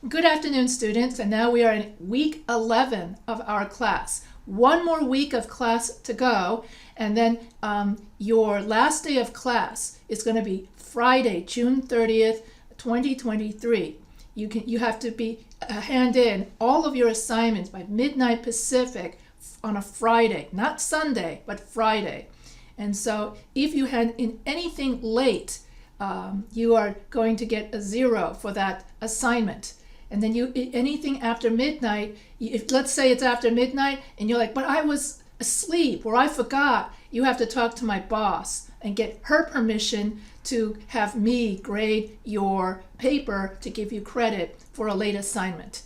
Good afternoon, students, and now we are in week 11 of our class. One more week of class to go, and then your last day of class is going to be Friday, June 30th, 2023. You have to hand in all of your assignments by midnight Pacific on a Friday, not Sunday, but Friday. And so if you hand in anything late, you are going to get a 0 for that assignment. And then anything after midnight, if let's say it's after midnight and you're like, but I was asleep or I forgot, you have to talk to my boss and get her permission to have me grade your paper to give you credit for a late assignment.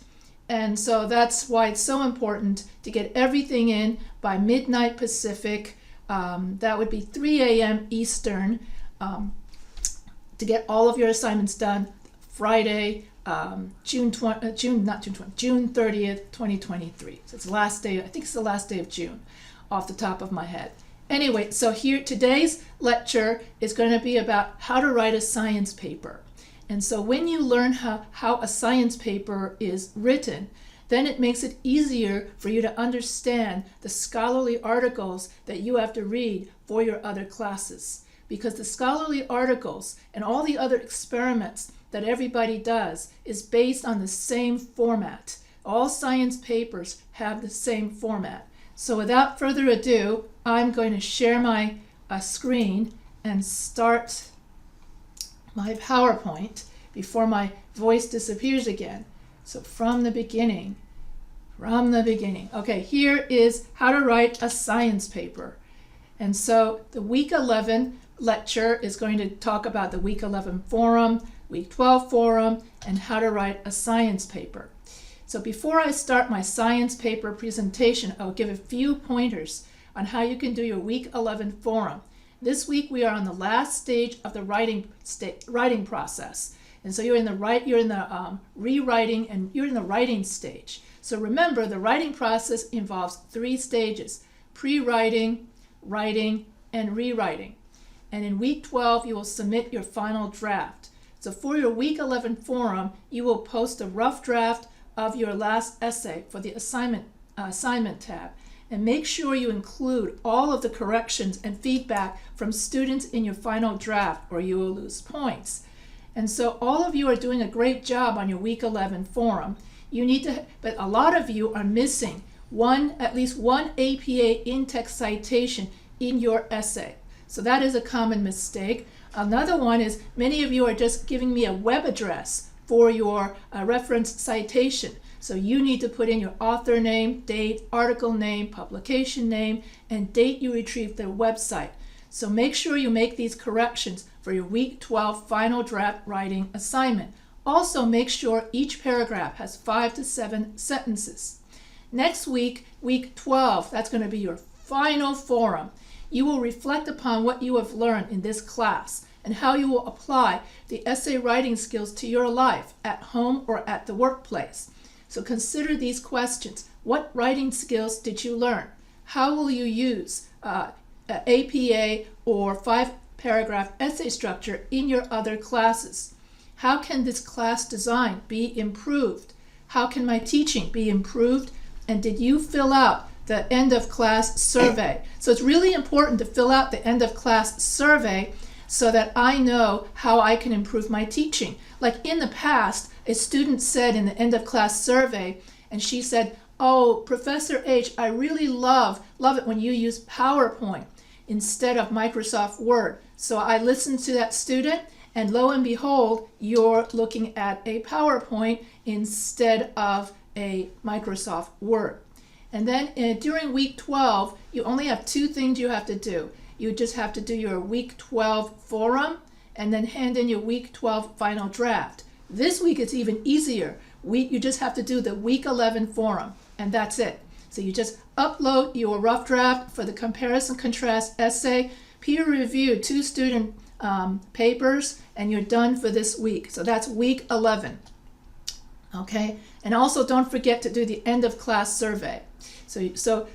And so that's why it's so important to get everything in by midnight Pacific. That would be 3 a.m. Eastern, to get all of your assignments done Friday, June 30th, 2023. So it's the last day, I think it's the last day of June, off the top of my head. Anyway, so here today's lecture is going to be about how to write a science paper. And so when you learn how a science paper is written, then it makes it easier for you to understand the scholarly articles that you have to read for your other classes. Because the scholarly articles and all the other experiments that everybody does is based on the same format. All science papers have the same format. So without further ado, I'm going to share my screen and start my PowerPoint before my voice disappears again. So from the beginning. Okay, here is how to write a science paper. And so the week 11 lecture is going to talk about the week 11 forum, week 12 forum, and how to write a science paper. So before I start my science paper presentation, I'll give a few pointers on how you can do your week 11 forum. This week we are on the last stage of the writing process. And so you're in the rewriting and you're in the writing stage. So remember, the writing process involves 3 stages: pre-writing, writing, and rewriting. And in week 12, you will submit your final draft. So for your week 11 forum, you will post a rough draft of your last essay for the assignment tab. And make sure you include all of the corrections and feedback from students in your final draft, or you will lose points. And so all of you are doing a great job on your week 11 forum. But a lot of you are missing at least one APA in-text citation in your essay. So that is a common mistake. Another one is many of you are just giving me a web address for your reference citation. So you need to put in your author name, date, article name, publication name, and date you retrieved their website. So make sure you make these corrections for your week 12 final draft writing assignment. Also make sure each paragraph has 5 to 7 sentences. Next week, week 12, that's going to be your final forum. You will reflect upon what you have learned in this class and how you will apply the essay writing skills to your life at home or at the workplace. So consider these questions. What writing skills did you learn? How will you use APA or 5-paragraph essay structure in your other classes? How can this class design be improved? How can my teaching be improved? And did you fill out the end of class survey? So it's really important to fill out the end of class survey so that I know how I can improve my teaching. Like in the past, a student said in the end of class survey, and she said, "Oh, Professor H, I really love it when you use PowerPoint instead of Microsoft Word." So I listened to that student, and lo and behold, you're looking at a PowerPoint instead of a Microsoft Word. And then during week 12, you only have 2 things you have to do. You just have to do your week 12 forum and then hand in your week 12 final draft. This week it's even easier. You just have to do the week 11 forum, and that's it. So you just upload your rough draft for the comparison contrast essay, peer review 2 student papers, and you're done for this week. So that's week 11. Okay, and also don't forget to do the end of class survey. So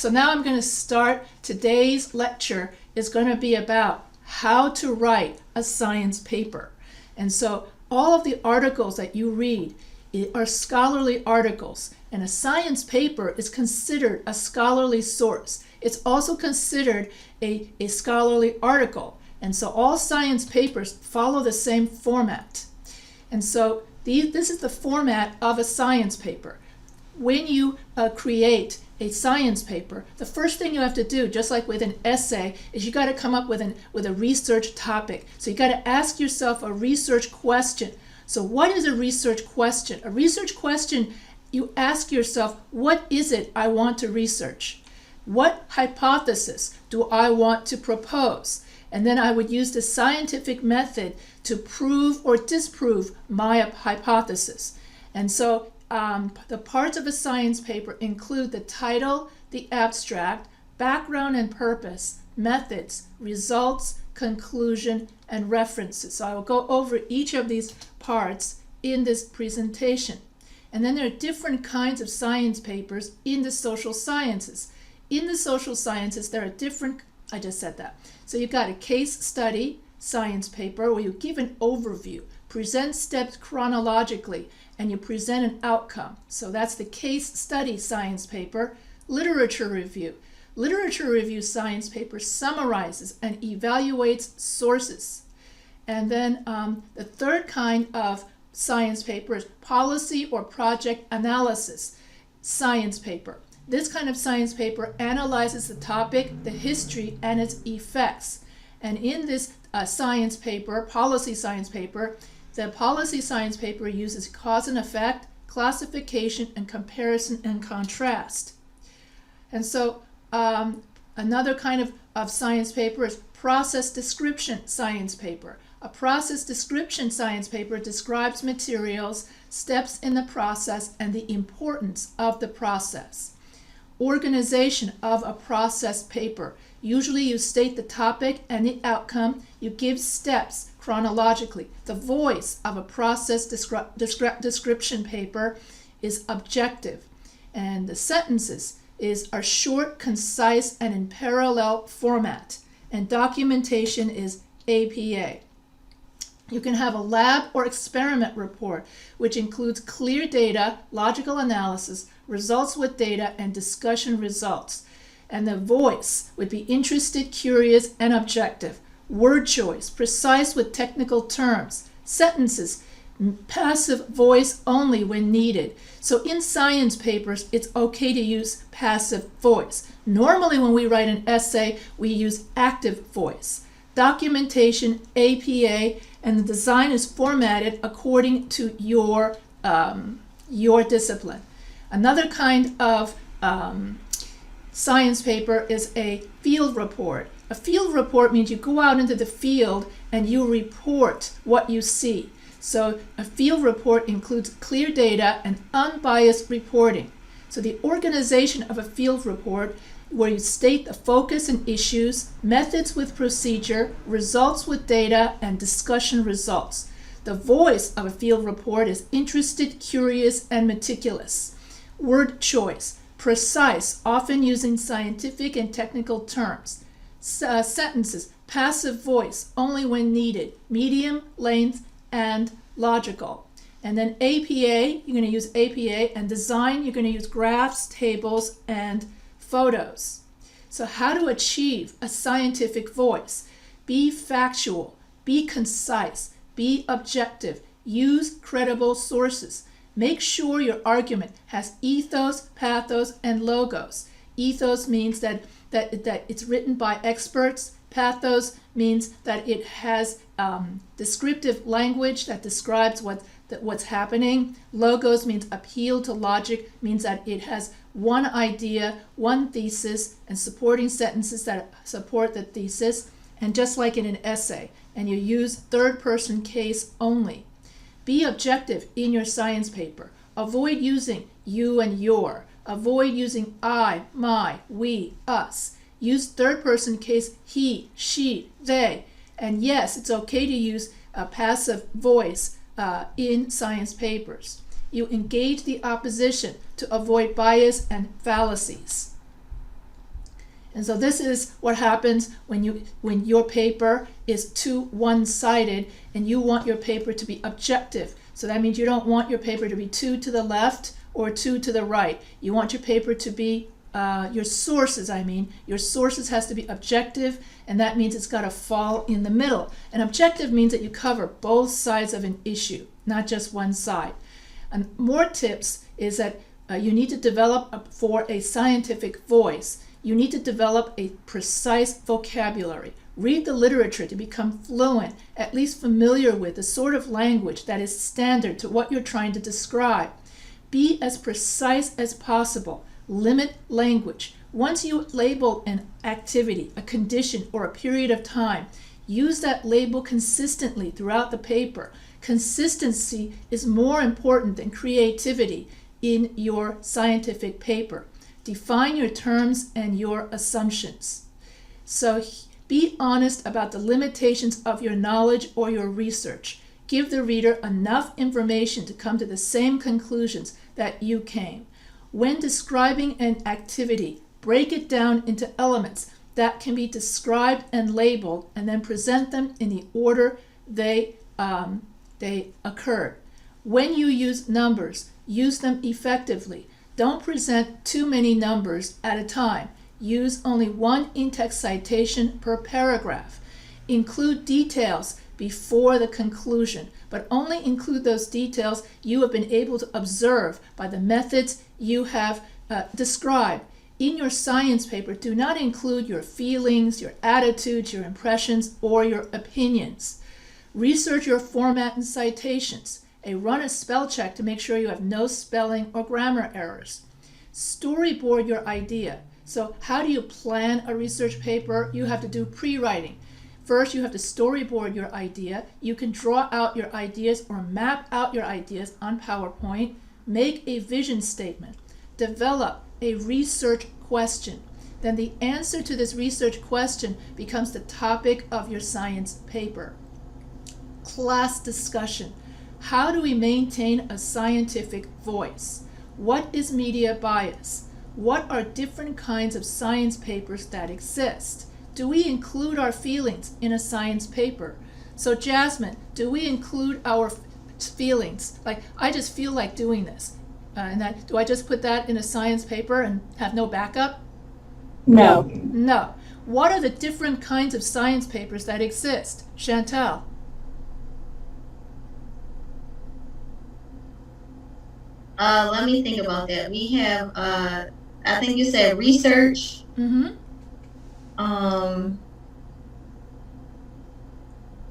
now I'm going to start. Today's lecture is going to be about how to write a science paper. And so all of the articles that you read, are scholarly articles, and a science paper is considered a scholarly source. It's also considered a scholarly article, and so all science papers follow the same format. And so this is the format of a science paper. When you create a science paper, the first thing you have to do, just like with an essay, is you got to come up with a research topic. So you got to ask yourself a research question. So what is a research question? A research question, you ask yourself, what is it I want to research? What hypothesis do I want to propose? And then I would use the scientific method to prove or disprove my hypothesis. And so the parts of a science paper include the title, the abstract, background and purpose, methods, results, conclusion, and references. So I will go over each of these parts in this presentation. And then there are different kinds of science papers in the social sciences. In the social sciences, there are different, I just said that. So you've got a case study science paper where you give an overview, present steps chronologically, and you present an outcome. So that's the case study science paper. Literature review. Literature review science paper summarizes and evaluates sources. And then the third kind of science paper is policy or project analysis science paper. This kind of science paper analyzes the topic, the history, and its effects. And in this science paper, policy science paper, the policy science paper uses cause and effect, classification, and comparison and contrast. And so another kind of science paper is process description science paper. A process description science paper describes materials, steps in the process, and the importance of the process. Organization of a process paper. Usually you state the topic and the outcome. You give steps chronologically. The voice of a process description paper is objective. And the sentences are short, concise, and in parallel format. And documentation is APA. You can have a lab or experiment report, which includes clear data, logical analysis, results with data, and discussion results. And the voice would be interested, curious, and objective. Word choice, precise with technical terms. Sentences, passive voice only when needed. So in science papers, it's okay to use passive voice. Normally when we write an essay, we use active voice. Documentation, APA, and the design is formatted according to your discipline. Another kind of science paper is a field report. A field report means you go out into the field and you report what you see. So a field report includes clear data and unbiased reporting. So the organization of a field report, where you state the focus and issues, methods with procedure, results with data, and discussion results. The voice of a field report is interested, curious, and meticulous. Word choice, precise, often using scientific and technical terms. Sentences, passive voice, only when needed, medium, length, and logical. And then APA, you're going to use APA, and design, you're going to use graphs, tables, and photos. So how to achieve a scientific voice? Be factual, be concise, be objective, use credible sources. Make sure your argument has ethos, pathos, and logos. Ethos means that it's written by experts. Pathos means that it has descriptive language that describes what's happening. Logos means appeal to logic, means that it has one idea, one thesis, and supporting sentences that support the thesis, and just like in an essay, and you use third-person case only. Be objective in your science paper. Avoid using you and your. Avoid using I, my, we, us. Use third-person case he, she, they. And yes, it's okay to use a passive voice in science papers. You engage the opposition to avoid bias and fallacies. And so this is what happens when your paper is too one-sided and you want your paper to be objective. So that means you don't want your paper to be too to the left or too to the right. You want your paper to be, your sources has to be objective, and that means it's got to fall in the middle. And objective means that you cover both sides of an issue, not just one side. And more tips is that you need to develop for a scientific voice. You need to develop a precise vocabulary. Read the literature to become fluent, at least familiar with the sort of language that is standard to what you're trying to describe. Be as precise as possible. Limit language. Once you label an activity, a condition, or a period of time, use that label consistently throughout the paper. Consistency is more important than creativity in your scientific paper. Define your terms and your assumptions. So be honest about the limitations of your knowledge or your research. Give the reader enough information to come to the same conclusions that you came. When describing an activity, break it down into elements that can be described and labeled, and then present them in the order they occurred. When you use numbers, use them effectively. Don't present too many numbers at a time. Use only one in-text citation per paragraph. Include details before the conclusion, but only include those details you have been able to observe by the methods you have described. In your science paper, do not include your feelings, your attitudes, your impressions, or your opinions. Research your format and citations. Run a spell check to make sure you have no spelling or grammar errors. Storyboard your idea. So how do you plan a research paper? You have to do pre-writing. First, you have to storyboard your idea. You can draw out your ideas or map out your ideas on PowerPoint. Make a vision statement. Develop a research question. Then the answer to this research question becomes the topic of your science paper. Class discussion. How do we maintain a scientific voice? What is media bias? What are different kinds of science papers that exist? Do we include our feelings in a science paper? So Jasmine, do we include our feelings? Like, I just feel like doing this. Do I just put that in a science paper and have no backup? No. No. What are the different kinds of science papers that exist? Chantal? Let me think about that. We have, I think you said research. Mm-hmm. Um,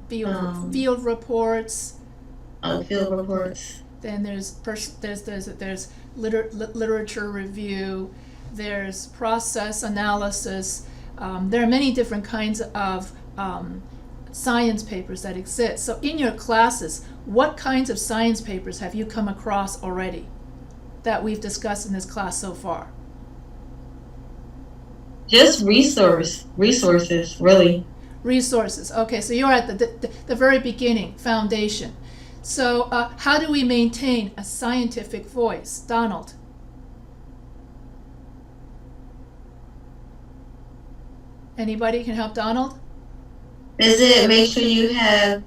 Field reports. Field reports. Then there's literature review. There's process analysis. There are many different kinds of science papers that exist. So in your classes, what kinds of science papers have you come across already that we've discussed in this class so far? Just resources, really. Resources. Okay, so you're at the very beginning, foundation. So how do we maintain a scientific voice? Donald? Anybody can help Donald? Is it make sure you have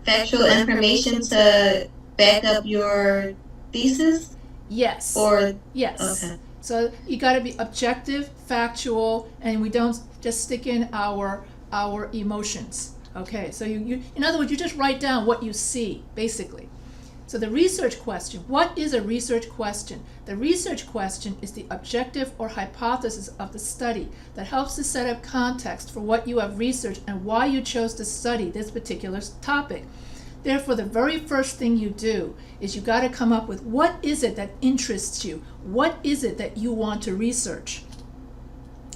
factual information to back up your thesis? Yes. Or yes. Okay. So you got to be objective, factual, and we don't just stick in our emotions. Okay, so you in other words, you just write down what you see, basically. So the research question, what is a research question? The research question is the objective or hypothesis of the study that helps to set up context for what you have researched and why you chose to study this particular topic. Therefore, the very first thing you do is you got to come up with what is it that interests you? What is it that you want to research?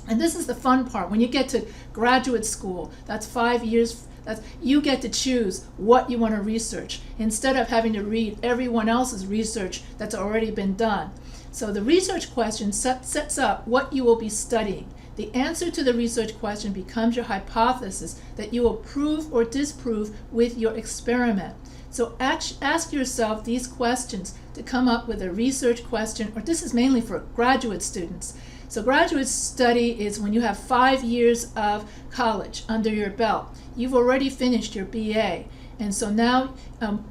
And this is the fun part. When you get to graduate school, that's 5 years, you get to choose what you want to research instead of having to read everyone else's research that's already been done. So the research question sets up what you will be studying. The answer to the research question becomes your hypothesis that you will prove or disprove with your experiment. So ask yourself these questions to come up with a research question, or this is mainly for graduate students. So graduate study is when you have 5 years of college under your belt. You've already finished your BA. And so now,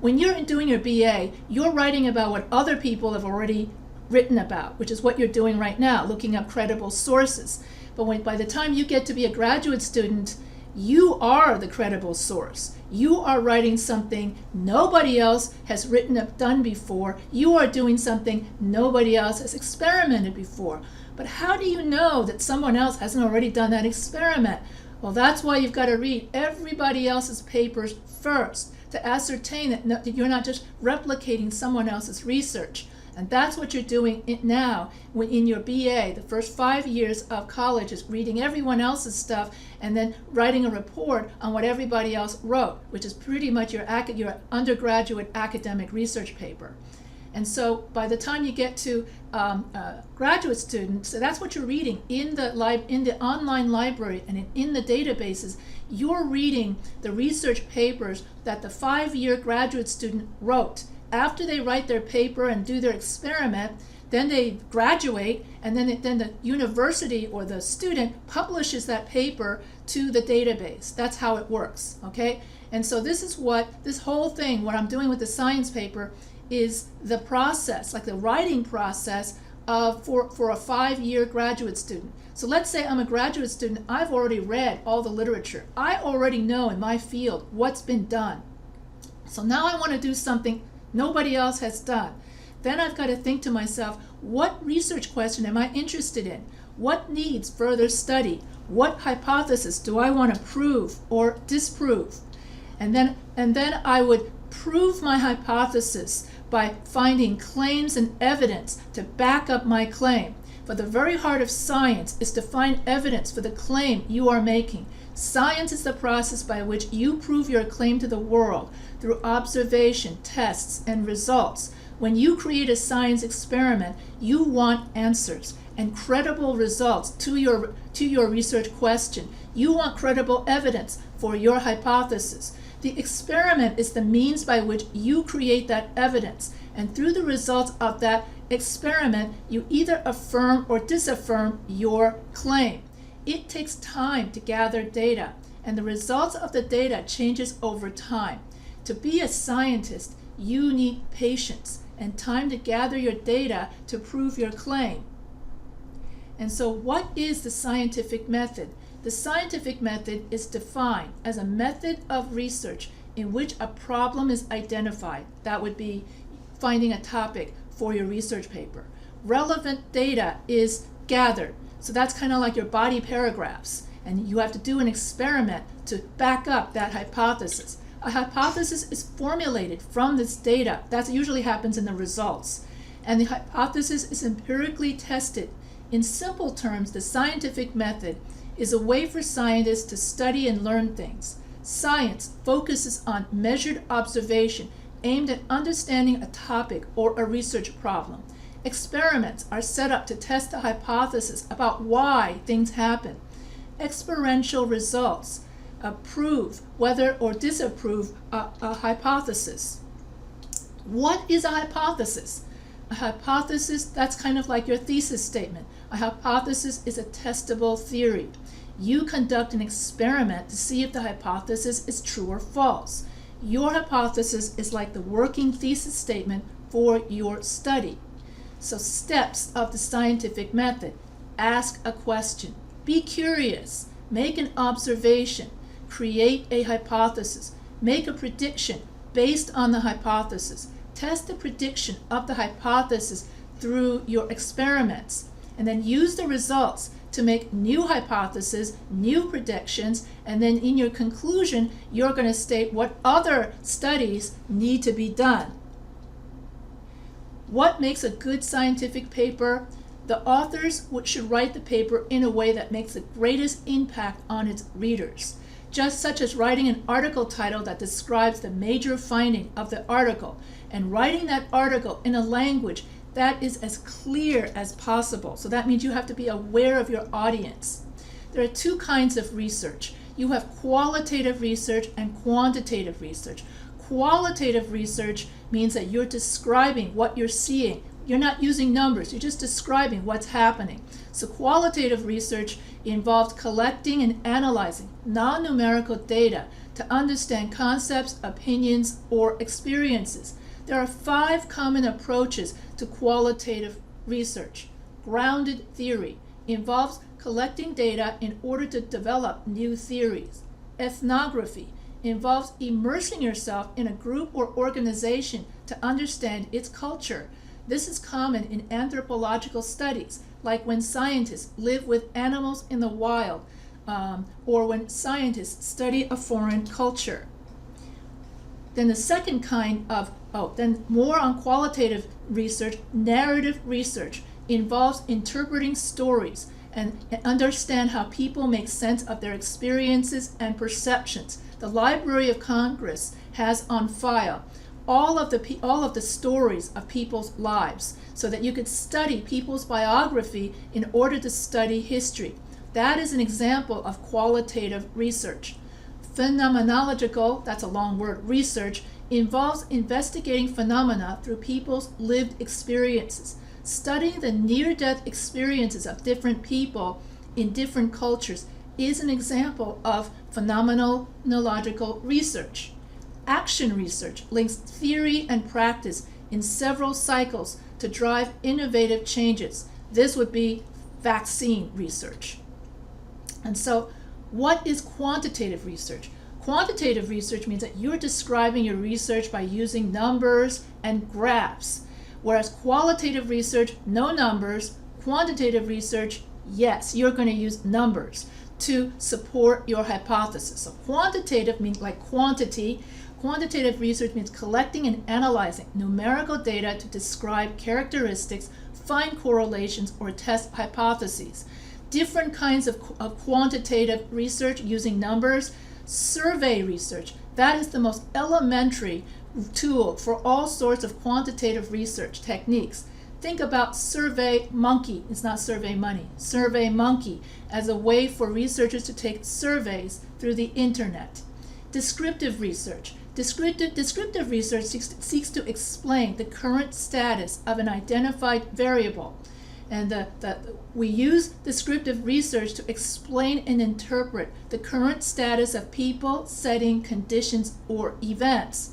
when you're doing your BA, you're writing about what other people have already written about, which is what you're doing right now, looking up credible sources. But by the time you get to be a graduate student, you are the credible source. You are writing something nobody else has done before. You are doing something nobody else has experimented before. But how do you know that someone else hasn't already done that experiment? Well, that's why you've got to read everybody else's papers first to ascertain that you're not just replicating someone else's research. And that's what you're doing now in your BA. The first 5 years of college is reading everyone else's stuff and then writing a report on what everybody else wrote, which is pretty much your undergraduate academic research paper. And so by the time you get to graduate students, so that's what you're reading in the online library and in the databases. You're reading the research papers that the 5-year graduate student wrote. After they write their paper and do their experiment, then they graduate, and then the university or the student publishes that paper to the database. That's how it works, okay? And so this whole thing, what I'm doing with the science paper, is the process, like the writing process for a 5-year graduate student. So let's say I'm a graduate student. I've already read all the literature. I already know in my field what's been done. So now I want to do something nobody else has done. Then I've got to think to myself, what research question am I interested in? What needs further study? What hypothesis do I want to prove or disprove? And then I would prove my hypothesis by finding claims and evidence to back up my claim. For the very heart of science is to find evidence for the claim you are making. Science is the process by which you prove your claim to the world through observation, tests, and results. When you create a science experiment, you want answers and credible results to your research question. You want credible evidence for your hypothesis. The experiment is the means by which you create that evidence, and through the results of that experiment, you either affirm or disaffirm your claim. It takes time to gather data, and the results of the data changes over time. To be a scientist, you need patience and time to gather your data to prove your claim. And so what is the scientific method? The scientific method is defined as a method of research in which a problem is identified. That would be finding a topic for your research paper. Relevant data is gathered. So that's kind of like your body paragraphs. And you have to do an experiment to back up that hypothesis. A hypothesis is formulated from this data. That usually happens in the results. And the hypothesis is empirically tested. In simple terms, the scientific method is a way for scientists to study and learn things. Science focuses on measured observation aimed at understanding a topic or a research problem. Experiments are set up to test a hypothesis about why things happen. Experiential results prove whether or disapprove a hypothesis. What is a hypothesis? A hypothesis, that's kind of like your thesis statement. A hypothesis is a testable theory. You conduct an experiment to see if the hypothesis is true or false. Your hypothesis is like the working thesis statement for your study. So steps of the scientific method: ask a question, be curious, make an observation, create a hypothesis, make a prediction based on the hypothesis, test the prediction of the hypothesis through your experiments, and then use the results to make new hypotheses, new predictions, and then in your conclusion, you're going to state what other studies need to be done. What makes a good scientific paper? The authors should write the paper in a way that makes the greatest impact on its readers, just such as writing an article title that describes the major finding of the article, and writing that article in a language that is as clear as possible. So that means you have to be aware of your audience. There are two kinds of research. You have qualitative research and quantitative research. Qualitative research means that you're describing what you're seeing, You're not using numbers, you're just describing what's happening. So qualitative research involves collecting and analyzing non-numerical data to understand concepts, opinions, or experiences. There are 5 common approaches to qualitative research. Grounded theory involves collecting data in order to develop new theories. Ethnography involves immersing yourself in a group or organization to understand its culture. This is common in anthropological studies, like when scientists live with animals in the wild, or when scientists study a foreign culture. Then the second kind of, then more on qualitative research, narrative research involves interpreting stories and understand how people make sense of their experiences and perceptions. The Library of Congress has on file all of the stories of people's lives, so that you could study people's biography in order to study history. That is an example of qualitative research. Phenomenological, that's a long word, research involves investigating phenomena through people's lived experiences. Studying the near-death experiences of different people in different cultures is an example of phenomenological research. Action research links theory and practice in several cycles to drive innovative changes. This would be vaccine research. And so, what is quantitative research? Quantitative research means that you're describing your research by using numbers and graphs. Whereas qualitative research, no numbers. Quantitative research, yes, you're going to use numbers to support your hypothesis. So quantitative means like quantity. Quantitative research means collecting and analyzing numerical data to describe characteristics, find correlations, or test hypotheses. Different kinds of quantitative research using numbers. Survey research, that is the most elementary tool for all sorts of quantitative research techniques. Think about Survey Monkey, it's not Survey Money, Survey Monkey, as a way for researchers to take surveys through the internet. Descriptive research. Descriptive research seeks to explain the current status of an identified variable. And we use descriptive research to explain and interpret the current status of people, setting, conditions, or events.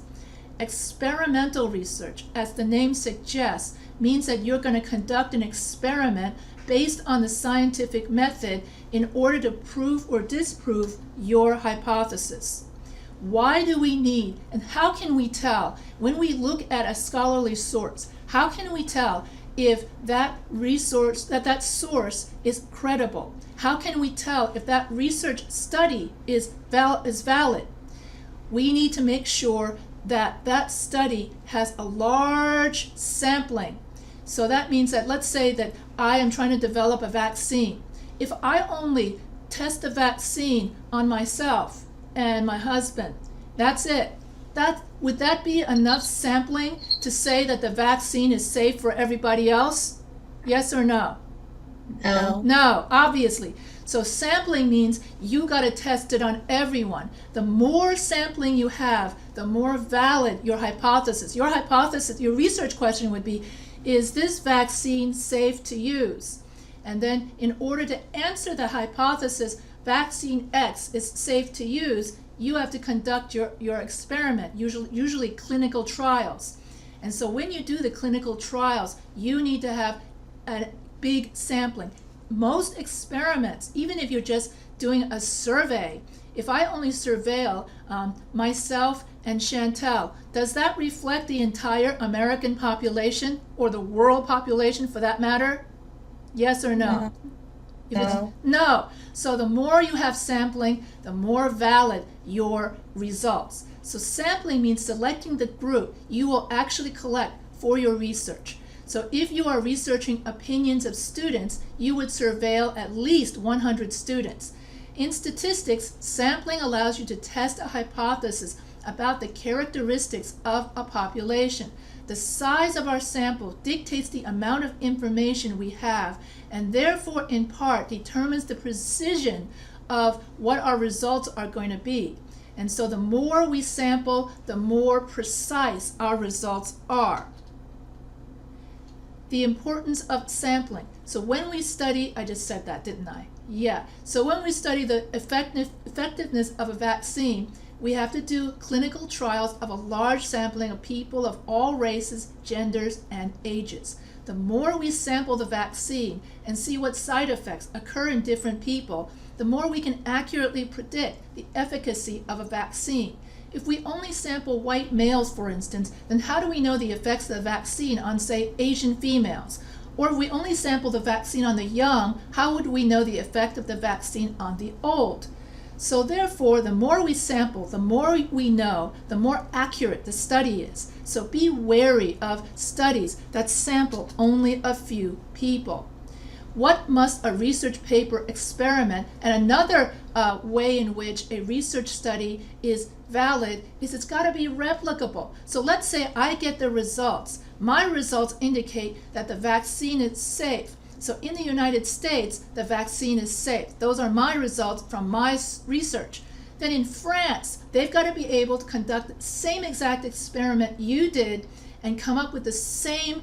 Experimental research, as the name suggests, means that you're going to conduct an experiment based on the scientific method in order to prove or disprove your hypothesis. Why do we need, and how can we tell, when we look at a scholarly source, how can we tell if that resource, that source is credible? How can we tell if that research study is valid? We need to make sure that that study has a large sampling. So that means that, let's say that I am trying to develop a vaccine. If I only test the vaccine on myself and my husband, that's it. Would that be enough sampling to say that the vaccine is safe for everybody else? Yes or no? No. No, obviously. So sampling means you got to test it on everyone. The more sampling you have, the more valid your hypothesis. Your hypothesis, your research question would be, is this vaccine safe to use? And then in order to answer the hypothesis, vaccine X is safe to use, you have to conduct your experiment, usually clinical trials. And so when you do the clinical trials, you need to have a big sampling. Most experiments, even if you're just doing a survey, if I only surveil myself and Chantel, does that reflect the entire American population or the world population for that matter? Yes or no? No. No. So the more you have sampling, the more valid your results. So sampling means selecting the group you will actually collect for your research. So if you are researching opinions of students, you would surveil at least 100 students. In statistics, sampling allows you to test a hypothesis about the characteristics of a population. The size of our sample dictates the amount of information we have, and therefore in part determines the precision of what our results are going to be. And so the more we sample, the more precise our results are. the importance of sampling. So when we study, I just said that, didn't I? Yeah. So when we study the effectiveness of a vaccine, we have to do clinical trials of a large sampling of people of all races, genders, and ages. The more we sample the vaccine and see what side effects occur in different people, the more we can accurately predict the efficacy of a vaccine. If we only sample white males, for instance, then how do we know the effects of the vaccine on, say, Asian females? Or if we only sample the vaccine on the young, how would we know the effect of the vaccine on the old? So therefore, the more we sample, the more we know, the more accurate the study is. So be wary of studies that sample only a few people. What must a research paper experiment, and another way in which a research study is valid is it's got to be replicable. So let's say I get the results. My results indicate that the vaccine is safe. So in the United States, the vaccine is safe. Those are my results from my research. Then in France, they've got to be able to conduct the same exact experiment you did and come up with the same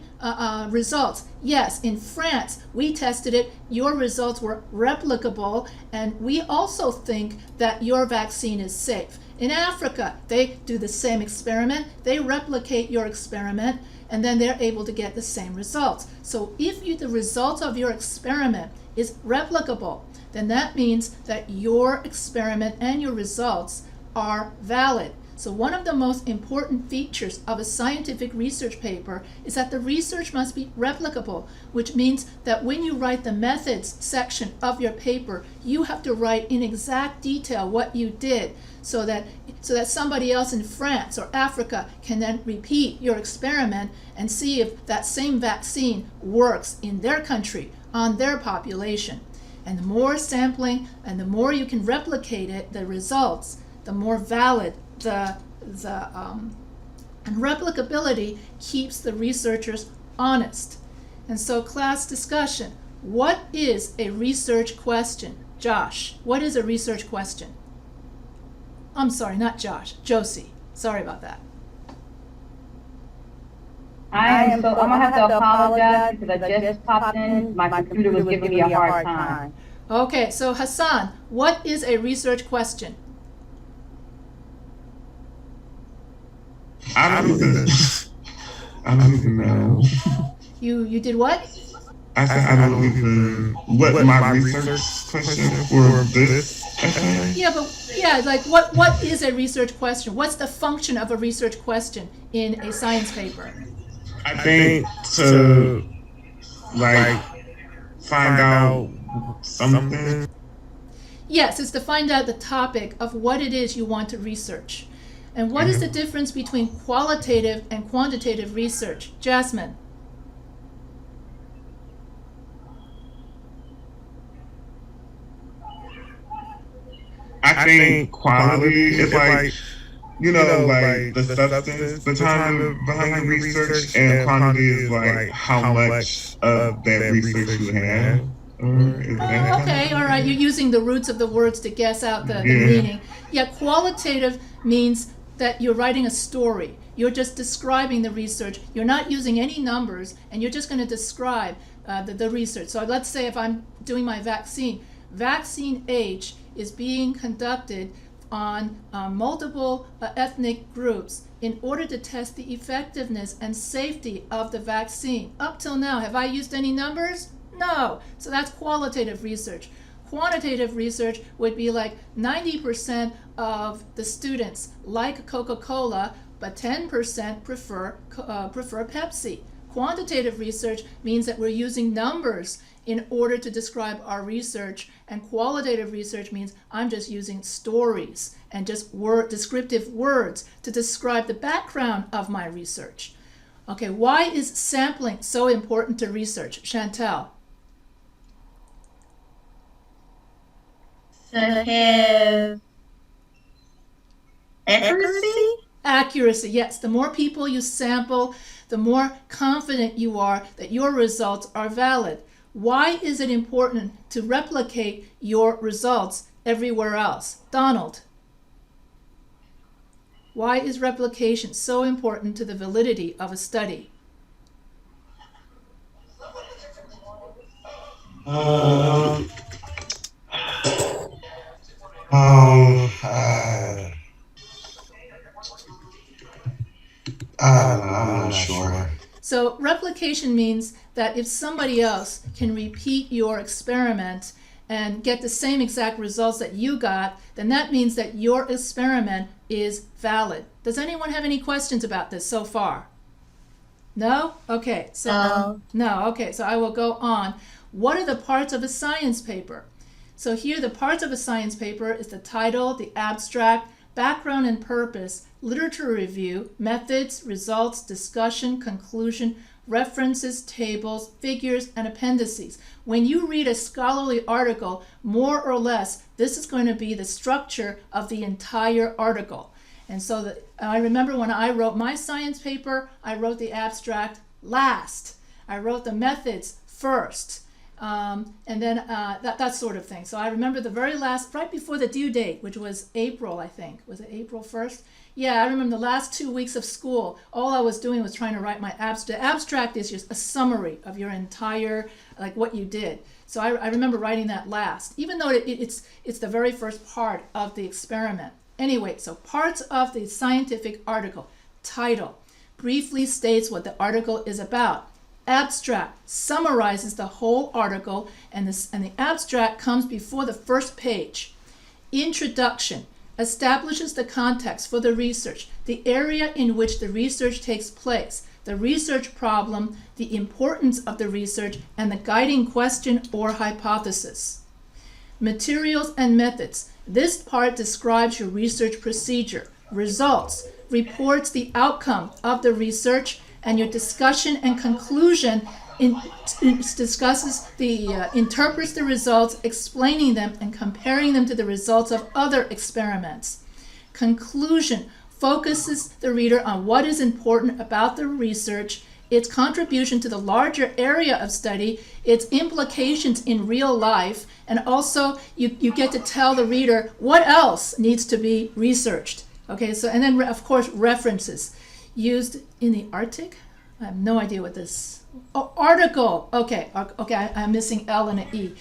results. Yes, in France, we tested it. Your results were replicable, and we also think that your vaccine is safe. In Africa, they do the same experiment. They replicate your experiment, and then they're able to get the same results. So if the results of your experiment is replicable, then that means that your experiment and your results are valid. So one of the most important features of a scientific research paper is that the research must be replicable, which means that when you write the methods section of your paper, you have to write in exact detail what you did so that somebody else in France or Africa can then repeat your experiment and see if that same vaccine works in their country, on their population. And the more sampling and the more you can replicate it, the results, the more valid and replicability keeps the researchers honest. And so class discussion, what is a research question? Josh, what is a research question? I'm sorry, not Josh, Josie. Sorry about that. I'm gonna have to apologize because I just popped in. My computer was giving me a hard time. Okay, so Hassan, what is a research question? I don't even know. You did what? I said I don't even what my research question for this essay. Yeah, like what is a research question? What's the function of a research question in a science paper? I think to like find out something. Yes, it's to find out the topic of what it is you want to research. And what is the difference between qualitative and quantitative research? Jasmine. I think quality is like, like the substance, the time behind the research, and quantity is like how much of that research you have. Okay, all right. You're using the roots of the words to guess out the meaning. Yeah, qualitative means that you're writing a story. You're just describing the research. You're not using any numbers, and you're just going to describe the research. So let's say if I'm doing my vaccine H is being conducted on multiple ethnic groups in order to test the effectiveness and safety of the vaccine. Up till now, have I used any numbers? No. So that's qualitative research. Quantitative research would be like 90% of the students like Coca-Cola, but 10% prefer Pepsi. Quantitative research means that we're using numbers in order to describe our research, and qualitative research means I'm just using stories and just descriptive words to describe the background of my research. Okay, why is sampling so important to research? Chantel. To have accuracy? Accuracy, yes. The more people you sample, the more confident you are that your results are valid. Why is it important to replicate your results everywhere else? Donald. Why is replication so important to the validity of a study? Um, um, uh, I don't know. I'm not sure. So replication means that if somebody else can repeat your experiment and get the same exact results that you got, then that means that your experiment is valid. Does anyone have any questions about this so far? No? Okay. So no. Okay. So I will go on. What are the parts of a science paper? So here the parts of a science paper is the title, the abstract, background and purpose, literature review, methods, results, discussion, conclusion, references, tables, figures, and appendices. When you read a scholarly article, more or less, this is going to be the structure of the entire article. And so I remember when I wrote my science paper, I wrote the abstract last. I wrote the methods first. And then that sort of thing. So I remember the very last, right before the due date, which was April, I think. Was it April 1st? Yeah, I remember the last 2 weeks of school, all I was doing was trying to write my abstract. The abstract is just a summary of your entire, like what you did. So I remember writing that last, even though it's the very first part of the experiment. Anyway, so parts of the scientific article. Title briefly states what the article is about. Abstract summarizes the whole article, and the abstract comes before the first page. Introduction establishes the context for the research, the area in which the research takes place, the research problem, the importance of the research, and the guiding question or hypothesis. Materials and methods. This part describes your research procedure. Results reports the outcome of the research, and your discussion and conclusion discusses interprets the results, explaining them and comparing them to the results of other experiments. Conclusion focuses the reader on what is important about the research, its contribution to the larger area of study, its implications in real life, and also you get to tell the reader what else needs to be researched. Okay, so and then of course references. Used in the Arctic? I have no idea what this. Oh, article. Okay. I'm missing L and an E.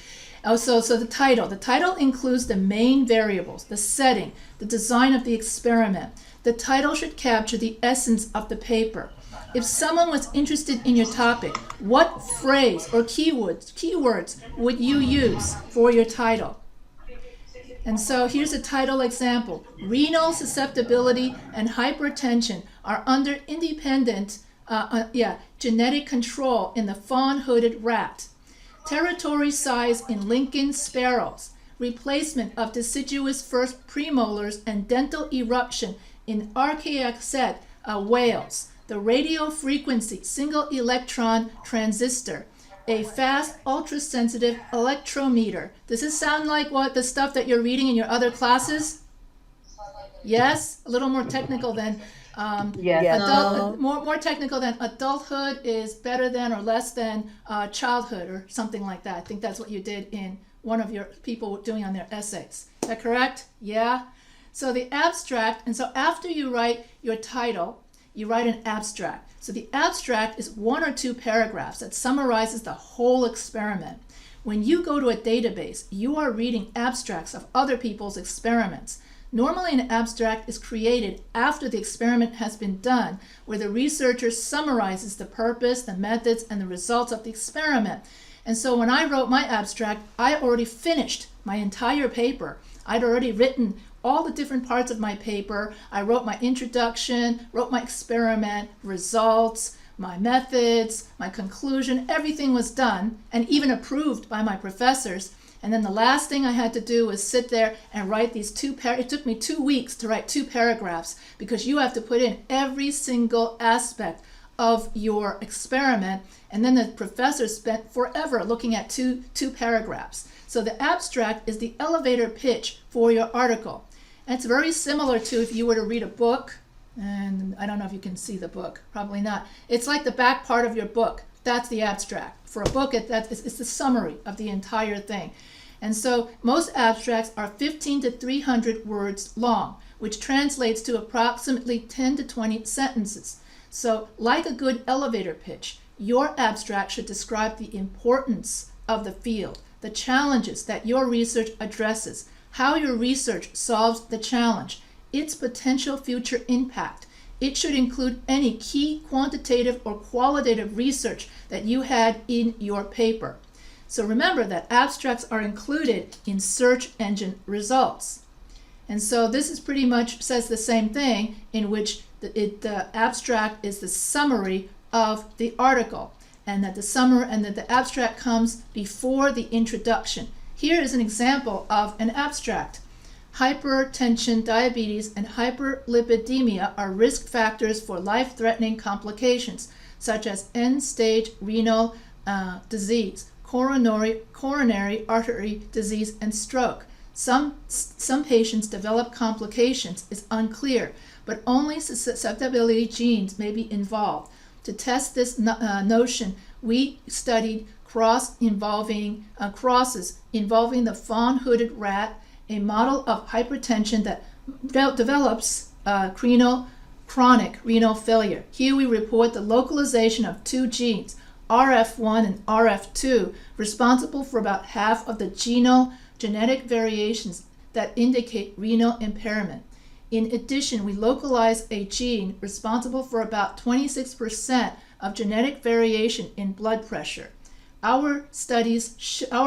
So the title. The title includes the main variables, the setting, the design of the experiment. The title should capture the essence of the paper. If someone was interested in your topic, what phrase or keywords would you use for your title? And so here's a title example. Renal susceptibility and hypertension are under independent genetic control in the fawn-hooded rat. Territory size in Lincoln sparrows. Replacement of deciduous first premolars and dental eruption in archaic set whales. The radio frequency single electron transistor. A fast ultrasensitive electrometer. Does this sound like what the stuff that you're reading in your other classes? Yes? A little more technical than more technical than adulthood is better than or less than childhood or something like that. I think that's what you did in one of your people doing on their essays. Is that correct? Yeah? So the abstract, and so after you write your title, you write an abstract. So the abstract is 1 or 2 paragraphs that summarizes the whole experiment. When you go to a database, you are reading abstracts of other people's experiments. Normally an abstract is created after the experiment has been done, where the researcher summarizes the purpose, the methods, and the results of the experiment. And so when I wrote my abstract, I already finished my entire paper. I'd already written all the different parts of my paper. I wrote my introduction, wrote my experiment, results, my methods, my conclusion, everything was done and even approved by my professors. And then the last thing I had to do was sit there and write these it took me 2 weeks to write 2 paragraphs because you have to put in every single aspect of your experiment. And then the professor spent forever looking at two paragraphs. So the abstract is the elevator pitch for your article. And it's very similar to if you were to read a book, and I don't know if you can see the book, probably not. It's like the back part of your book. That's the abstract. For a book, it's the summary of the entire thing. And so most abstracts are 15 to 300 words long, which translates to approximately 10 to 20 sentences. So like a good elevator pitch, your abstract should describe the importance, of the field, the challenges that your research addresses, how your research solves the challenge, its potential future impact. It should include any key quantitative or qualitative research that you had in your paper. So remember that abstracts are included in search engine results. And so this is pretty much says the same thing, in which the abstract is the summary of the article, and that the abstract comes before the introduction. Here is an example of an abstract. Hypertension, diabetes, and hyperlipidemia are risk factors for life-threatening complications, such as end-stage renal disease, coronary artery disease, and stroke. Some patients develop complications is unclear, but only susceptibility genes may be involved. To test this notion, we studied crosses involving the fawn-hooded rat, a model of hypertension that develops chronic renal failure. Here we report the localization of two genes, RF1 and RF2, responsible for about half of the genetic variations that indicate renal impairment. In addition, we localize a gene responsible for about 26% of genetic variation in blood pressure. Our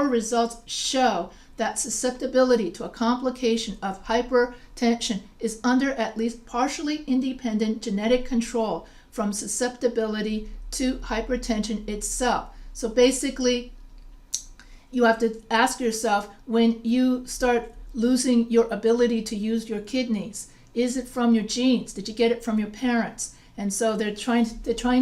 results show that susceptibility to a complication of hypertension is under at least partially independent genetic control from susceptibility to hypertension itself. So basically, you have to ask yourself, when you start losing your ability to use your kidneys, is it from your genes? Did you get it from your parents? And so they're trying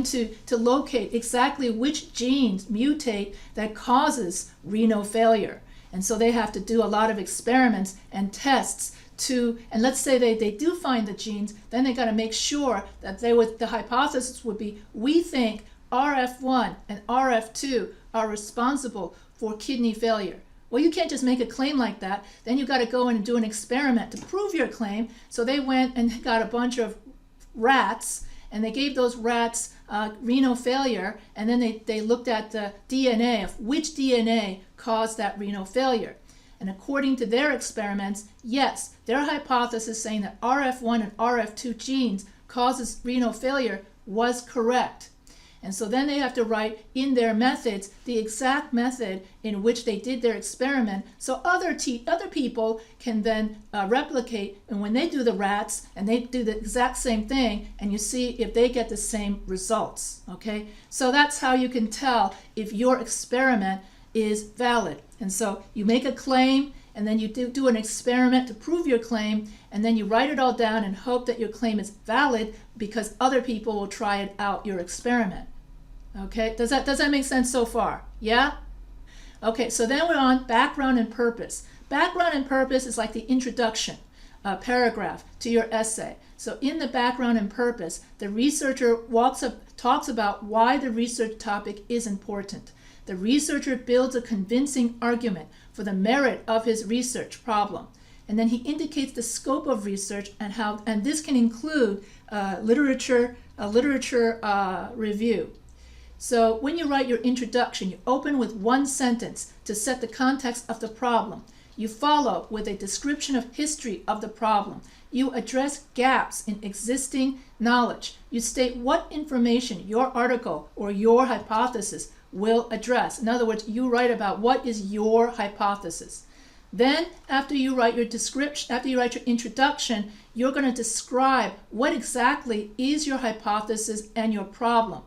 to locate exactly which genes mutate that causes renal failure. And so they have to do a lot of experiments and tests and let's say they do find the genes, then they got to make sure that the hypothesis would be, we think RF1 and RF2 are responsible for kidney failure. Well, you can't just make a claim like that. Then you got to go in and do an experiment to prove your claim. So they went and got a bunch of rats, and they gave those rats renal failure, and then they looked at the DNA of which DNA caused that renal failure. And according to their experiments, yes, their hypothesis saying that RF1 and RF2 genes causes renal failure was correct. And so then they have to write in their methods the exact method in which they did their experiment, so other people can then replicate, and when they do the rats and they do the exact same thing, and you see if they get the same results. Okay, so that's how you can tell if your experiment is valid. And so you make a claim, and then you do an experiment to prove your claim, and then you write it all down and hope that your claim is valid because other people will try it out your experiment. Okay, does that make sense so far? Yeah? Okay, so then we're on background and purpose. Background and purpose is like the introduction paragraph to your essay. So in the background and purpose, the researcher talks about why the research topic is important. The researcher builds a convincing argument for the merit of his research problem. And then he indicates the scope of research and this can include literature review. So when you write your introduction, you open with one sentence to set the context of the problem. You follow with a description of history of the problem. You address gaps in existing knowledge. You state what information your article or your hypothesis will address. In other words, you write about what is your hypothesis. Then, after you write your description, after you write your introduction, you're going to describe what exactly is your hypothesis and your problem.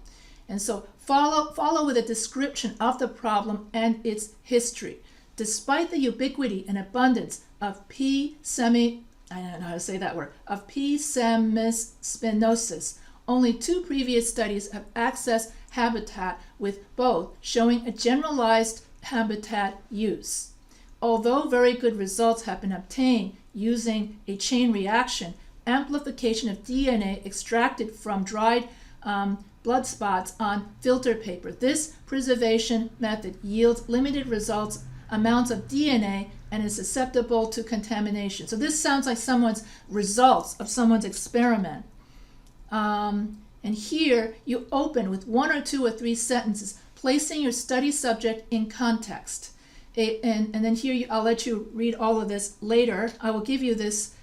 And so follow with a description of the problem and its history. Despite the ubiquity and abundance of P. semespinosus, only 2 previous studies have accessed habitat with both showing a generalized habitat use. Although very good results have been obtained using a chain reaction, amplification of DNA extracted from dried blood spots on filter paper, this preservation method yields limited amounts of DNA and is susceptible to contamination. So this sounds like someone's results of someone's experiment. And here you open with 1 or 2 or 3 sentences placing your study subject in context. And then here I'll let you read all of this later. I will give you this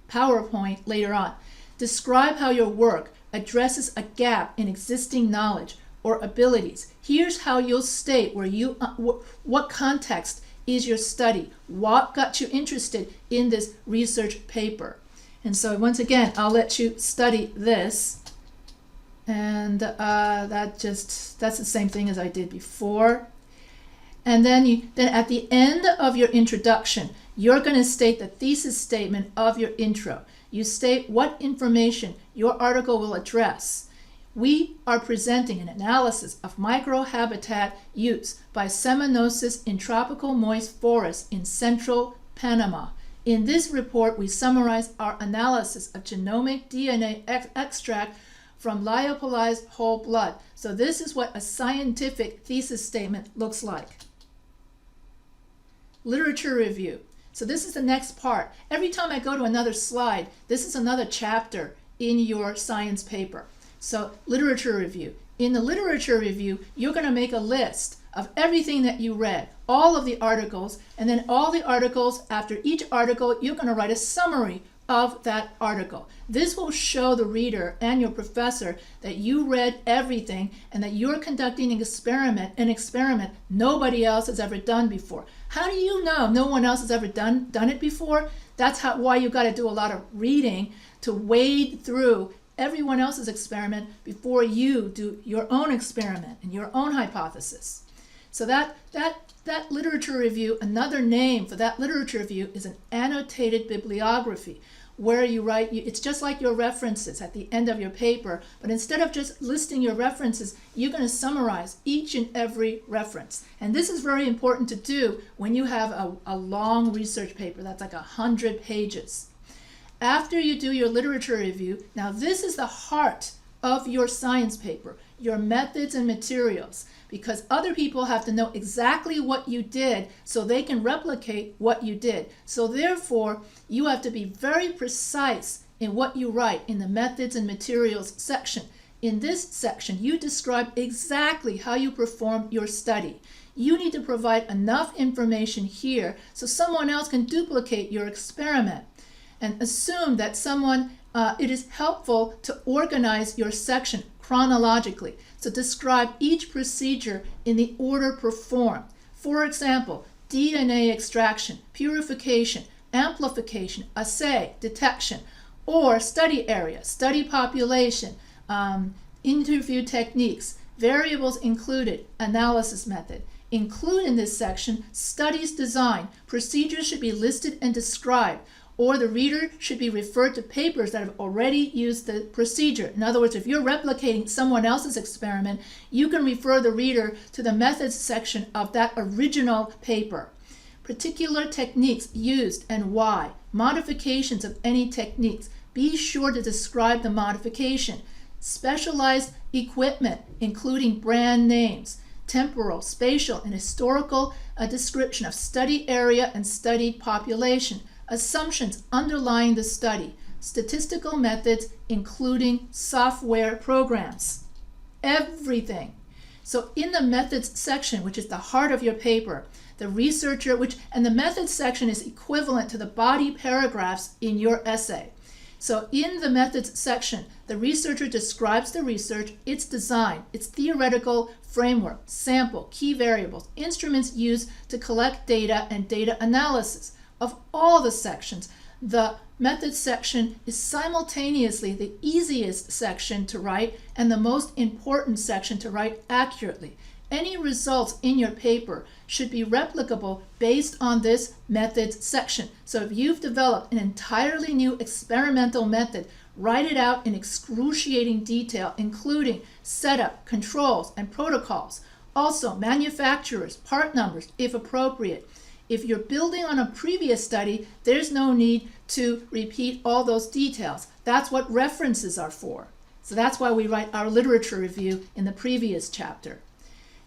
PowerPoint later on. Describe how your work addresses a gap in existing knowledge or abilities. Here's how you'll state where you what context is your study, what got you interested in this research paper. And so once again, I'll let you study this, and that's the same thing as I did before. And then at the end of your introduction, you're going to state the thesis statement of your intro. You state what information your article will address. We are presenting an analysis of microhabitat use by seminosis in tropical moist forests in central Panama. In this report, we summarize our analysis of genomic DNA extract from lyophilized whole blood. So this is what a scientific thesis statement looks like. Literature review. So this is the next part. Every time I go to another slide, this is another chapter in your science paper. So literature review. In the literature review, you're going to make a list of everything that you read, all of the articles, and then all the articles, after each article, you're going to write a summary of that article. This will show the reader and your professor that you read everything and that you're conducting an experiment nobody else has ever done before. How do you know no one else has ever done it before? That's why you got to do a lot of reading to wade through everyone else's experiment before you do your own experiment and your own hypothesis. So that literature review, another name for that literature review is an annotated bibliography, where you write, it's just like your references at the end of your paper, but instead of just listing your references, you're going to summarize each and every reference. And this is very important to do when you have a long research paper that's like 100 pages. After you do your literature review, now this is the heart of your science paper, your methods and materials, because other people have to know exactly what you did so they can replicate what you did. So therefore, you have to be very precise in what you write in the methods and materials section. In this section, you describe exactly how you perform your study. You need to provide enough information here so someone else can duplicate your experiment. And assume that it is helpful to organize your section chronologically. So describe each procedure in the order performed. For example, DNA extraction, purification, amplification, assay, detection, or study area, study population, interview techniques, variables included, analysis method. Include in this section studies design. Procedures should be listed and described, or the reader should be referred to papers that have already used the procedure. In other words, if you're replicating someone else's experiment, you can refer the reader to the methods section of that original paper. Particular techniques used and why. Modifications of any techniques. Be sure to describe the modification. Specialized equipment, including brand names. Temporal, spatial, and historical description of study area and studied population. Assumptions underlying the study, statistical methods, including software programs, everything. So in the methods section, which is the heart of your paper, the researcher, and the methods section is equivalent to the body paragraphs in your essay. So in the methods section, the researcher describes the research, its design, its theoretical framework, sample, key variables, instruments used to collect data, and data analysis. Of all the sections, the methods section is simultaneously the easiest section to write and the most important section to write accurately. Any results in your paper should be replicable based on this methods section. So if you've developed an entirely new experimental method, write it out in excruciating detail, including setup, controls, and protocols. Also, manufacturers, part numbers, if appropriate. If you're building on a previous study, there's no need to repeat all those details. That's what references are for. So that's why we write our literature review in the previous chapter.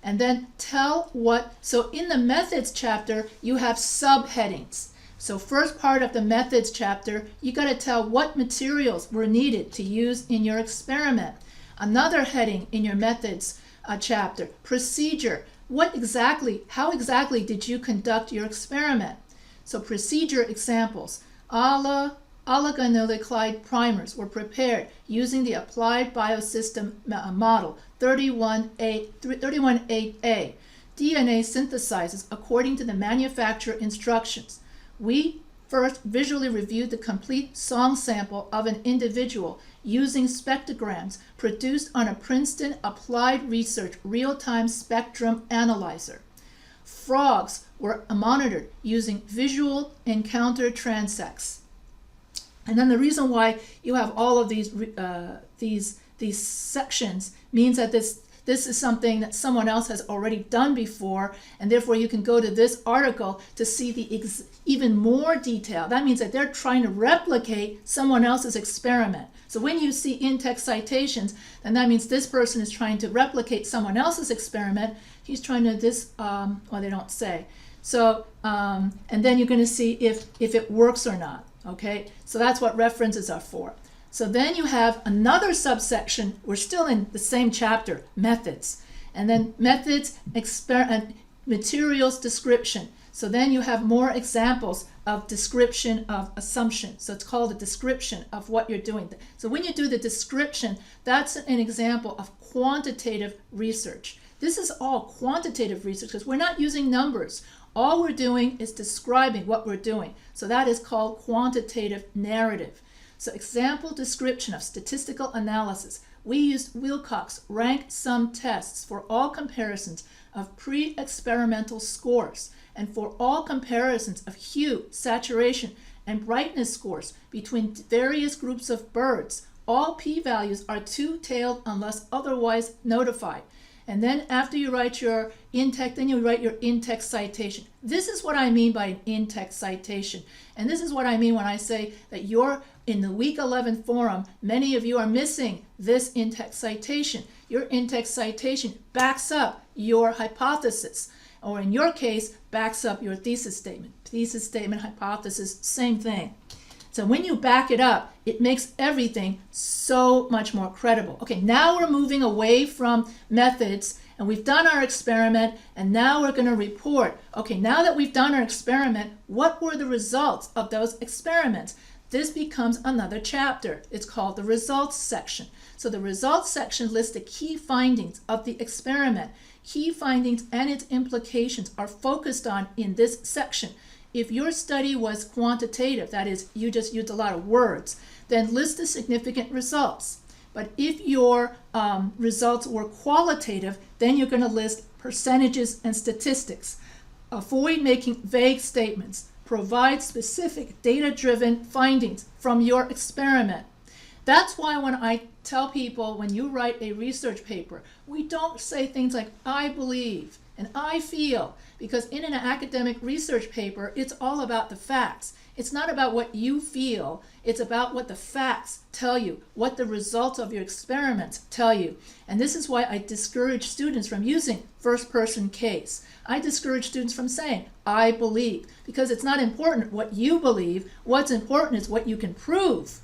And then so in the methods chapter, you have subheadings. So first part of the methods chapter, you got to tell what materials were needed to use in your experiment. Another heading in your methods chapter, procedure. How exactly did you conduct your experiment? So procedure examples. Oligonucleotide primers were prepared using the applied biosystem model 31A. DNA synthesizes according to the manufacturer instructions. We first visually reviewed the complete song sample of an individual using spectrograms produced on a Princeton Applied Research real-time spectrum analyzer. Frogs were monitored using visual encounter transects. And then the reason why you have all of these sections means that this is something that someone else has already done before, and therefore you can go to this article to see the even more detail. That means that they're trying to replicate someone else's experiment. So when you see in-text citations, then that means this person is trying to replicate someone else's experiment. He's trying to well, they don't say. So, and then you're going to see if it works or not. Okay, so that's what references are for. So then you have another subsection. We're still in the same chapter, methods. And then methods, materials description. So then you have more examples of description of assumption. So it's called a description of what you're doing. So when you do the description, that's an example of quantitative research. This is all quantitative research because we're not using numbers. All we're doing is describing what we're doing. So that is called quantitative narrative. So example description of statistical analysis. We used Wilcox rank sum tests for all comparisons of pre-experimental scores and for all comparisons of hue, saturation, and brightness scores between various groups of birds. All p-values are two-tailed unless otherwise notified. And then after you write your in-text, then you write your in-text citation. This is what I mean by an in-text citation. And this is what I mean when I say that you're in the week 11 forum, many of you are missing this in-text citation. Your in-text citation backs up your hypothesis, or in your case, backs up your thesis statement. Thesis statement, hypothesis, same thing. So when you back it up, it makes everything so much more credible. Okay, now we're moving away from methods, and we've done our experiment, and now we're going to report. Okay, now that we've done our experiment, what were the results of those experiments? This becomes another chapter. It's called the results section. So the results section lists the key findings of the experiment. Key findings and its implications are focused on in this section. If your study was quantitative, that is, you just used a lot of words, then list the significant results. But if your results were qualitative, then you're going to list percentages and statistics. Avoid making vague statements. Provide specific data-driven findings from your experiment. That's why when I tell people, when you write a research paper, we don't say things like, I believe and I feel, because in an academic research paper, it's all about the facts. It's not about what you feel. It's about what the facts tell you, what the results of your experiments tell you. And this is why I discourage students from using first-person case. I discourage students from saying, I believe, because it's not important what you believe. What's important is what you can prove.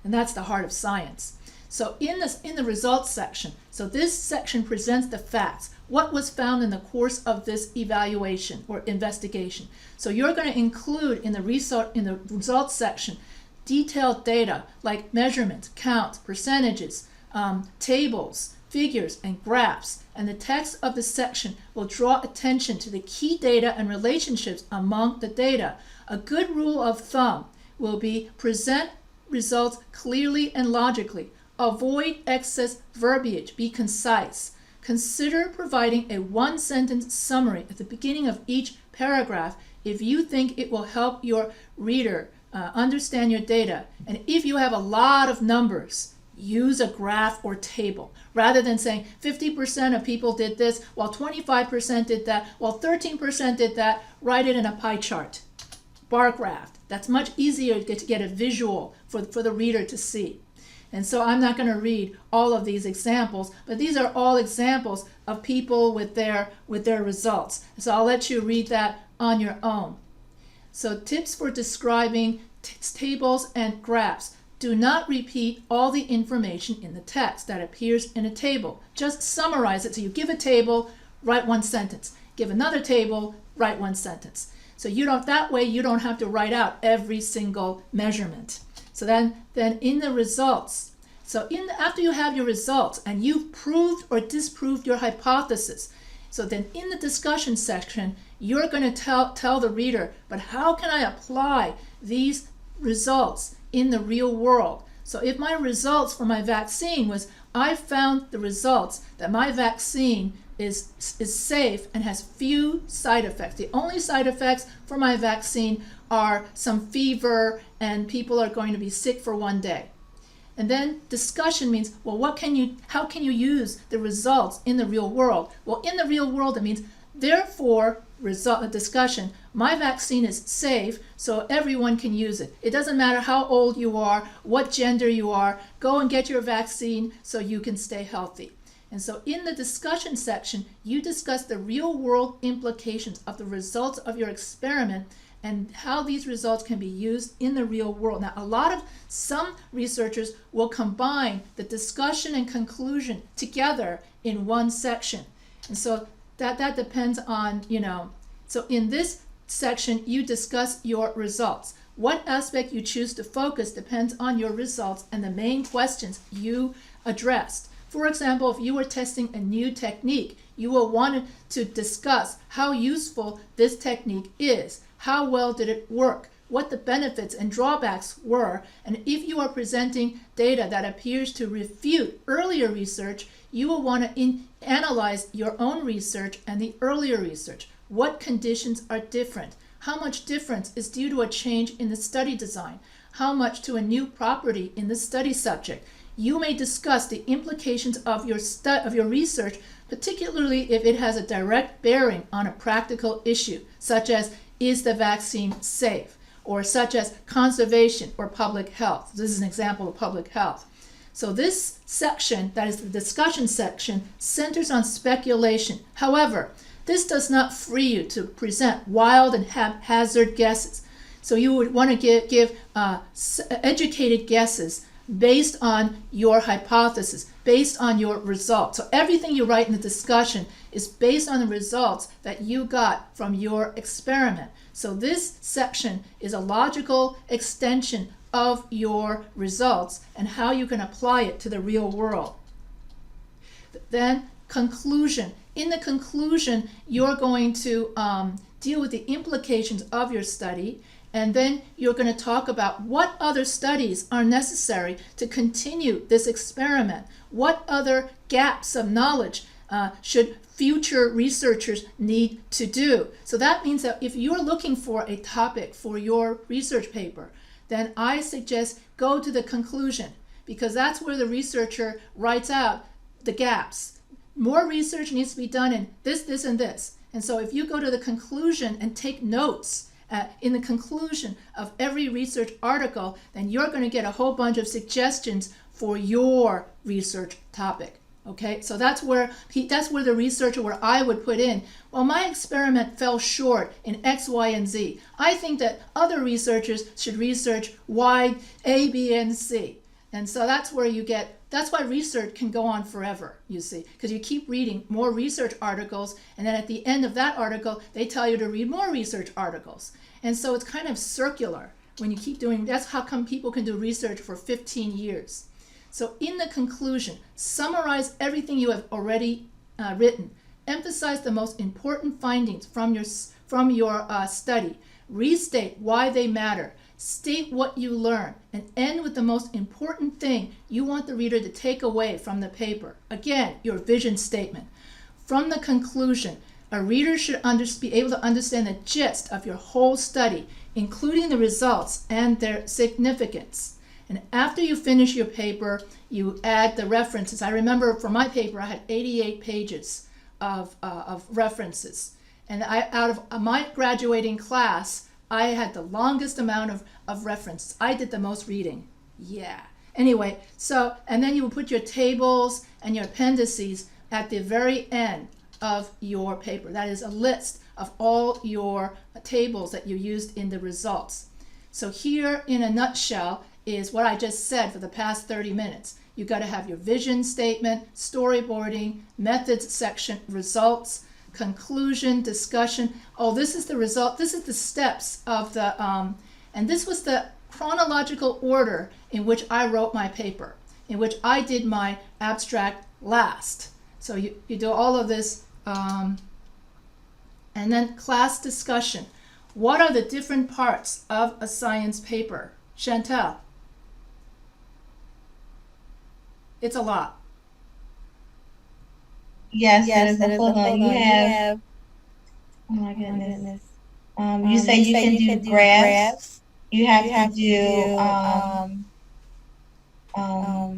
And that's the heart of science. So in the results section, so this section presents the facts, what was found in the course of this evaluation or investigation. So you're going to include in the results section detailed data like measurements, counts, percentages, tables, figures, and graphs. And the text of the section will draw attention to the key data and relationships among the data. A good rule of thumb will be present results clearly and logically. Avoid excess verbiage. Be concise. Consider providing a one-sentence summary at the beginning of each paragraph if you think it will help your reader understand your data. And if you have a lot of numbers, use a graph or table. Rather than saying 50% of people did this, while 25% did that, while 13% did that, write it in a pie chart. Bar graph. That's much easier to get a visual for the reader to see. And so I'm not going to read all of these examples, but these are all examples of people with their results. So I'll let you read that on your own. So tips for describing tables and graphs. Do not repeat all the information in the text that appears in a table. Just summarize it. So you give a table, write one sentence. Give another table, write one sentence. So that way you don't have to write out every single measurement. So then in the results, after you have your results and you've proved or disproved your hypothesis, so then in the discussion section, you're going to tell the reader, but how can I apply these results in the real world? So if my results for my vaccine was, I found the results that my vaccine is safe and has few side effects. The only side effects for my vaccine are some fever and people are going to be sick for one day. And then discussion means, well, how can you use the results in the real world? Well, in the real world, it means, therefore, discussion, my vaccine is safe, so everyone can use it. It doesn't matter how old you are, what gender you are, go and get your vaccine so you can stay healthy. And so in the discussion section, you discuss the real world implications of the results of your experiment and how these results can be used in the real world. Now, some researchers will combine the discussion and conclusion together in one section. And so that depends on, so in this section, you discuss your results. What aspect you choose to focus depends on your results and the main questions you addressed. For example, if you were testing a new technique, you will want to discuss how useful this technique is. How well did it work? What the benefits and drawbacks were? And if you are presenting data that appears to refute earlier research, you will want to analyze your own research and the earlier research. What conditions are different? How much difference is due to a change in the study design? How much to a new property in the study subject? You may discuss the implications of your research, particularly if it has a direct bearing on a practical issue, such as, is the vaccine safe? Or such as conservation or public health. This is an example of public health. So this section, that is the discussion section, centers on speculation. However, this does not free you to present wild and haphazard guesses. So you would want to give educated guesses based on your hypothesis, based on your results. So everything you write in the discussion is based on the results that you got from your experiment. So this section is a logical extension of your results and how you can apply it to the real world. Then conclusion. In the conclusion, you're going to deal with the implications of your study, and then you're going to talk about what other studies are necessary to continue this experiment. What other gaps of knowledge should future researchers need to do? So that means that if you're looking for a topic for your research paper, then I suggest go to the conclusion, because that's where the researcher writes out the gaps. More research needs to be done in this, this, and this. And so if you go to the conclusion and take notes in the conclusion of every research article, then you're going to get a whole bunch of suggestions for your research topic. Okay, so that's where the researcher, where I would put in, well, my experiment fell short in X, Y, and Z. I think that other researchers should research Y, A, B, and C. And so that's where that's why research can go on forever, you see, because you keep reading more research articles, and then at the end of that article, they tell you to read more research articles. And so it's kind of circular when you keep doing, that's how come people can do research for 15 years. So in the conclusion, summarize everything you have already written. Emphasize the most important findings from your study. Restate why they matter. State what you learn, and end with the most important thing you want the reader to take away from the paper. Again, your vision statement. From the conclusion, a reader should be able to understand the gist of your whole study, including the results and their significance. And after you finish your paper, you add the references. I remember for my paper, I had 88 pages of references. And out of my graduating class, I had the longest amount of references. I did the most reading. Yeah. Anyway, so, and then you will put your tables and your appendices at the very end of your paper. That is a list of all your tables that you used in the results. So here, in a nutshell, is what I just said for the past 30 minutes. You've got to have your vision statement, storyboarding, methods section, results, conclusion, discussion. Oh, this is the result. This is the steps of the, and this was the chronological order in which I wrote my paper, in which I did my abstract last. So you do all of this, and then class discussion. What are the different parts of a science paper? Chantel? It's a lot. Yes, it is. Hold on. You have, oh my goodness. You say you can do graphs. You have to do,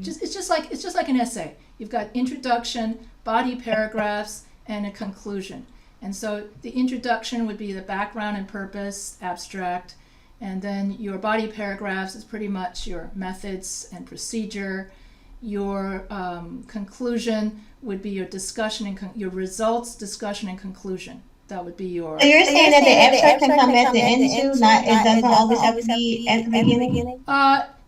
It's just like an essay. You've got introduction, body paragraphs, and a conclusion. And so the introduction would be the background and purpose, abstract, and then your body paragraphs is pretty much your methods and procedure. Your conclusion would be your discussion and your results, discussion, and conclusion. That would be your. So you're saying that the abstract can come at the end too? Not, it doesn't always have to be at the beginning?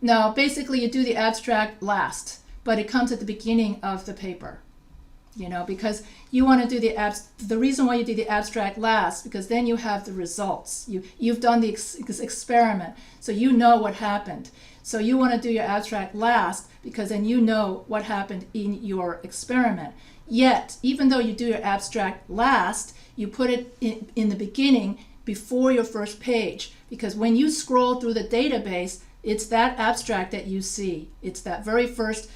No, basically you do the abstract last, but it comes at the beginning of the paper. You know, because you want to do the reason why you do the abstract last, because then you have the results. You've done the experiment, so you know what happened. So you want to do your abstract last because then you know what happened in your experiment. Yet, even though you do your abstract last, you put it in the beginning before your first page, because when you scroll through the database, it's that abstract that you see. It's that very first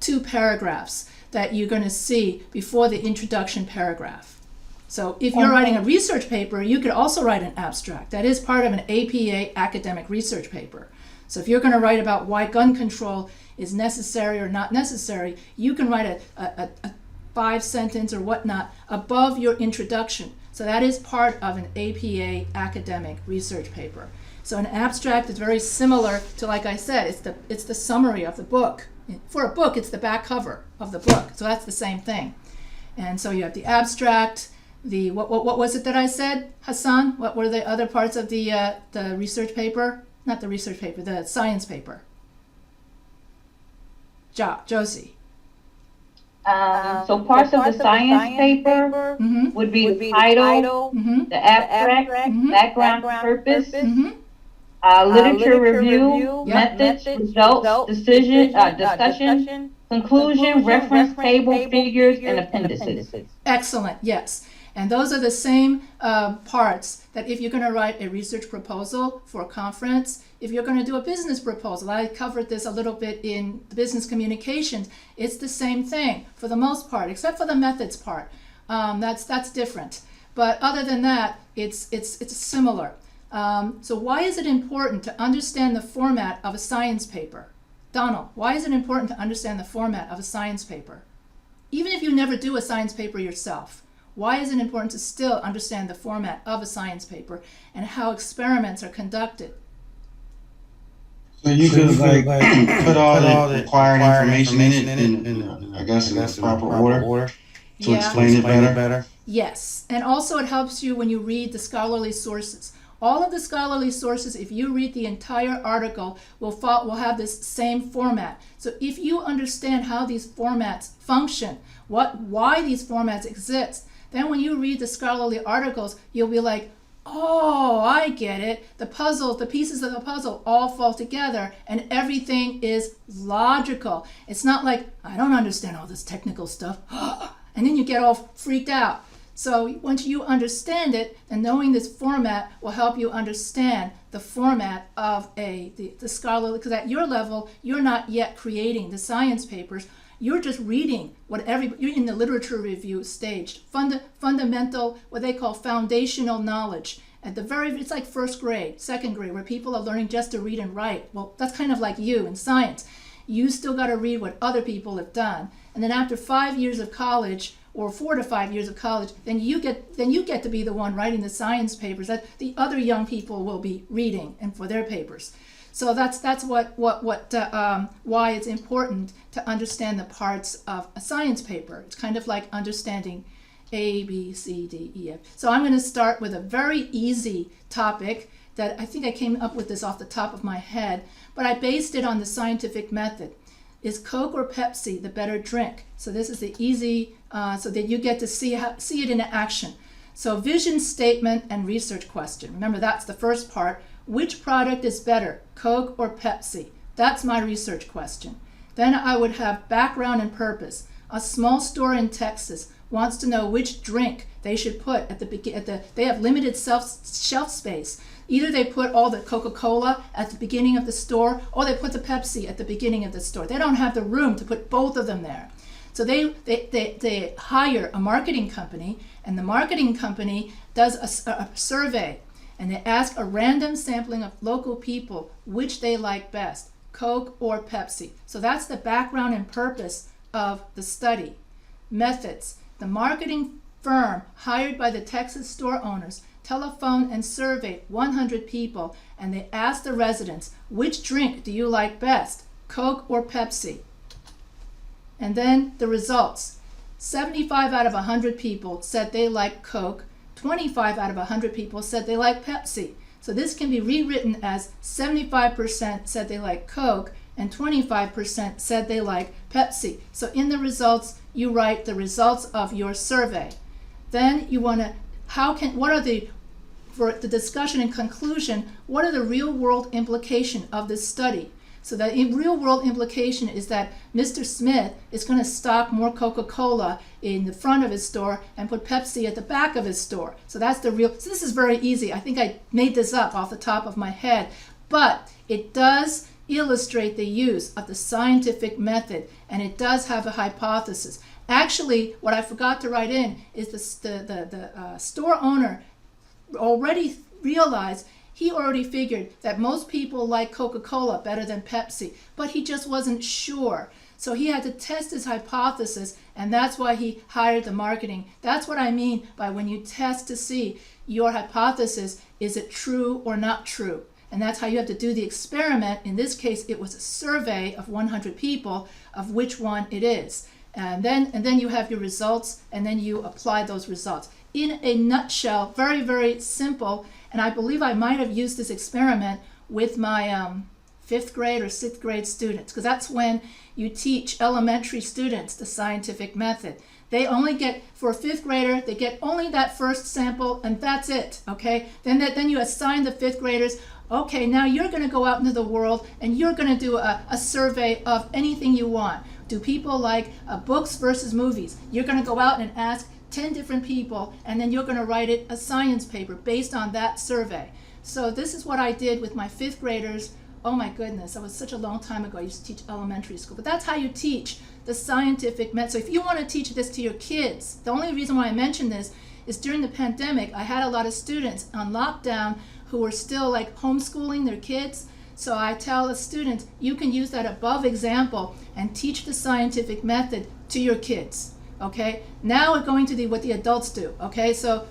2 paragraphs that you're going to see before the introduction paragraph. So if you're writing a research paper, you could also write an abstract. That is part of an APA academic research paper. So if you're going to write about why gun control is necessary or not necessary, you can write a 5-sentence or whatnot above your introduction. So that is part of an APA academic research paper. So an abstract is very similar to, like I said, it's the summary of the book. For a book, it's the back cover of the book. So that's the same thing. And so you have the abstract, the what was it that I said, Hassan? What were the other parts of the research paper? Not the research paper, the science paper. Josie. So parts of the science paper Mm-hmm. would be the title, Mm-hmm. the abstract, Mhm. background purpose, Mm-hmm. literature review, Yep. methods, results, discussion, conclusion, reference table, figures, and appendices. Excellent, yes. And those are the same parts that if you're going to write a research proposal for a conference, if you're going to do a business proposal, I covered this a little bit in business communications, it's the same thing for the most part, except for the methods part. That's different. But other than that, it's similar. So why is it important to understand the format of a science paper? Donald, why is it important to understand the format of a science paper? Even if you never do a science paper yourself, why is it important to still understand the format of a science paper and how experiments are conducted? So you could like put all the required information in it in I guess in the proper order to explain it better. Yes, and also it helps you when you read the scholarly sources. All of the scholarly sources, if you read the entire article, will have this same format. So if you understand how these formats function, why these formats exist, then when you read the scholarly articles, you'll be like, oh, I get it. The pieces of the puzzle all fall together and everything is logical. It's not like, I don't understand all this technical stuff. And then you get all freaked out. So once you understand it, and knowing this format will help you understand the format of the scholarly, because at your level, you're not yet creating the science papers. You're just reading you're in the literature review stage, fundamental, what they call foundational knowledge. It's like first grade, second grade, where people are learning just to read and write. Well, that's kind of like you in science. You still got to read what other people have done. And then after 5 years of college, or 4 to 5 years of college, then you get to be the one writing the science papers that the other young people will be reading and for their papers. So that's why it's important to understand the parts of a science paper. It's kind of like understanding A, B, C, D, E, F. So I'm going to start with a very easy topic that I think I came up with this off the top of my head, but I based it on the scientific method. Is Coke or Pepsi the better drink? So this is the easy, so that you get to see it in action. So vision statement and research question. Remember, that's the first part. Which product is better, Coke or Pepsi? That's my research question. Then I would have background and purpose. A small store in Texas wants to know which drink they should put at the they have limited shelf space. Either they put all the Coca-Cola at the beginning of the store, or they put the Pepsi at the beginning of the store. They don't have the room to put both of them there. So they hire a marketing company, and the marketing company does a survey, and they ask a random sampling of local people which they like best, Coke or Pepsi. So that's the background and purpose of the study. Methods. The marketing firm hired by the Texas store owners telephoned and surveyed 100 people, and they asked the residents, which drink do you like best, Coke or Pepsi? And then the results. 75 out of 100 people said they like Coke. 25 out of 100 people said they like Pepsi. So this can be rewritten as 75% said they like Coke and 25% said they like Pepsi. So in the results, you write the results of your survey. Then you want to, for the discussion and conclusion, what are the real world implication of this study? So the real world implication is that Mr. Smith is going to stock more Coca-Cola in the front of his store and put Pepsi at the back of his store. So that's the real, so this is very easy. I think I made this up off the top of my head, but it does illustrate the use of the scientific method, and it does have a hypothesis. Actually, what I forgot to write in is the store owner already realized, he already figured that most people like Coca-Cola better than Pepsi, but he just wasn't sure. So he had to test his hypothesis, and that's why he hired the marketing. That's what I mean by when you test to see your hypothesis, is it true or not true? And that's how you have to do the experiment. In this case, it was a survey of 100 people of which one it is. And then you have your results, and then you apply those results. In a nutshell, very, very simple. And I believe I might have used this experiment with my 5th grade or 6th grade students, because that's when you teach elementary students the scientific method. They only get, for a 5th grader, they get only that first sample, and that's it, okay? Then you assign the 5th graders, okay, now you're going to go out into the world and you're going to do a survey of anything you want. Do people like books versus movies? You're going to go out and ask 10 different people, and then you're going to write a science paper based on that survey. So this is what I did with my 5th graders. Oh my goodness, that was such a long time ago. I used to teach elementary school, but that's how you teach the scientific method. So if you want to teach this to your kids, the only reason why I mention this is during the pandemic, I had a lot of students on lockdown who were still like homeschooling their kids. So I tell the students, you can use that above example and teach the scientific method to your kids. Okay, now we're going to what the adults do. Okay, so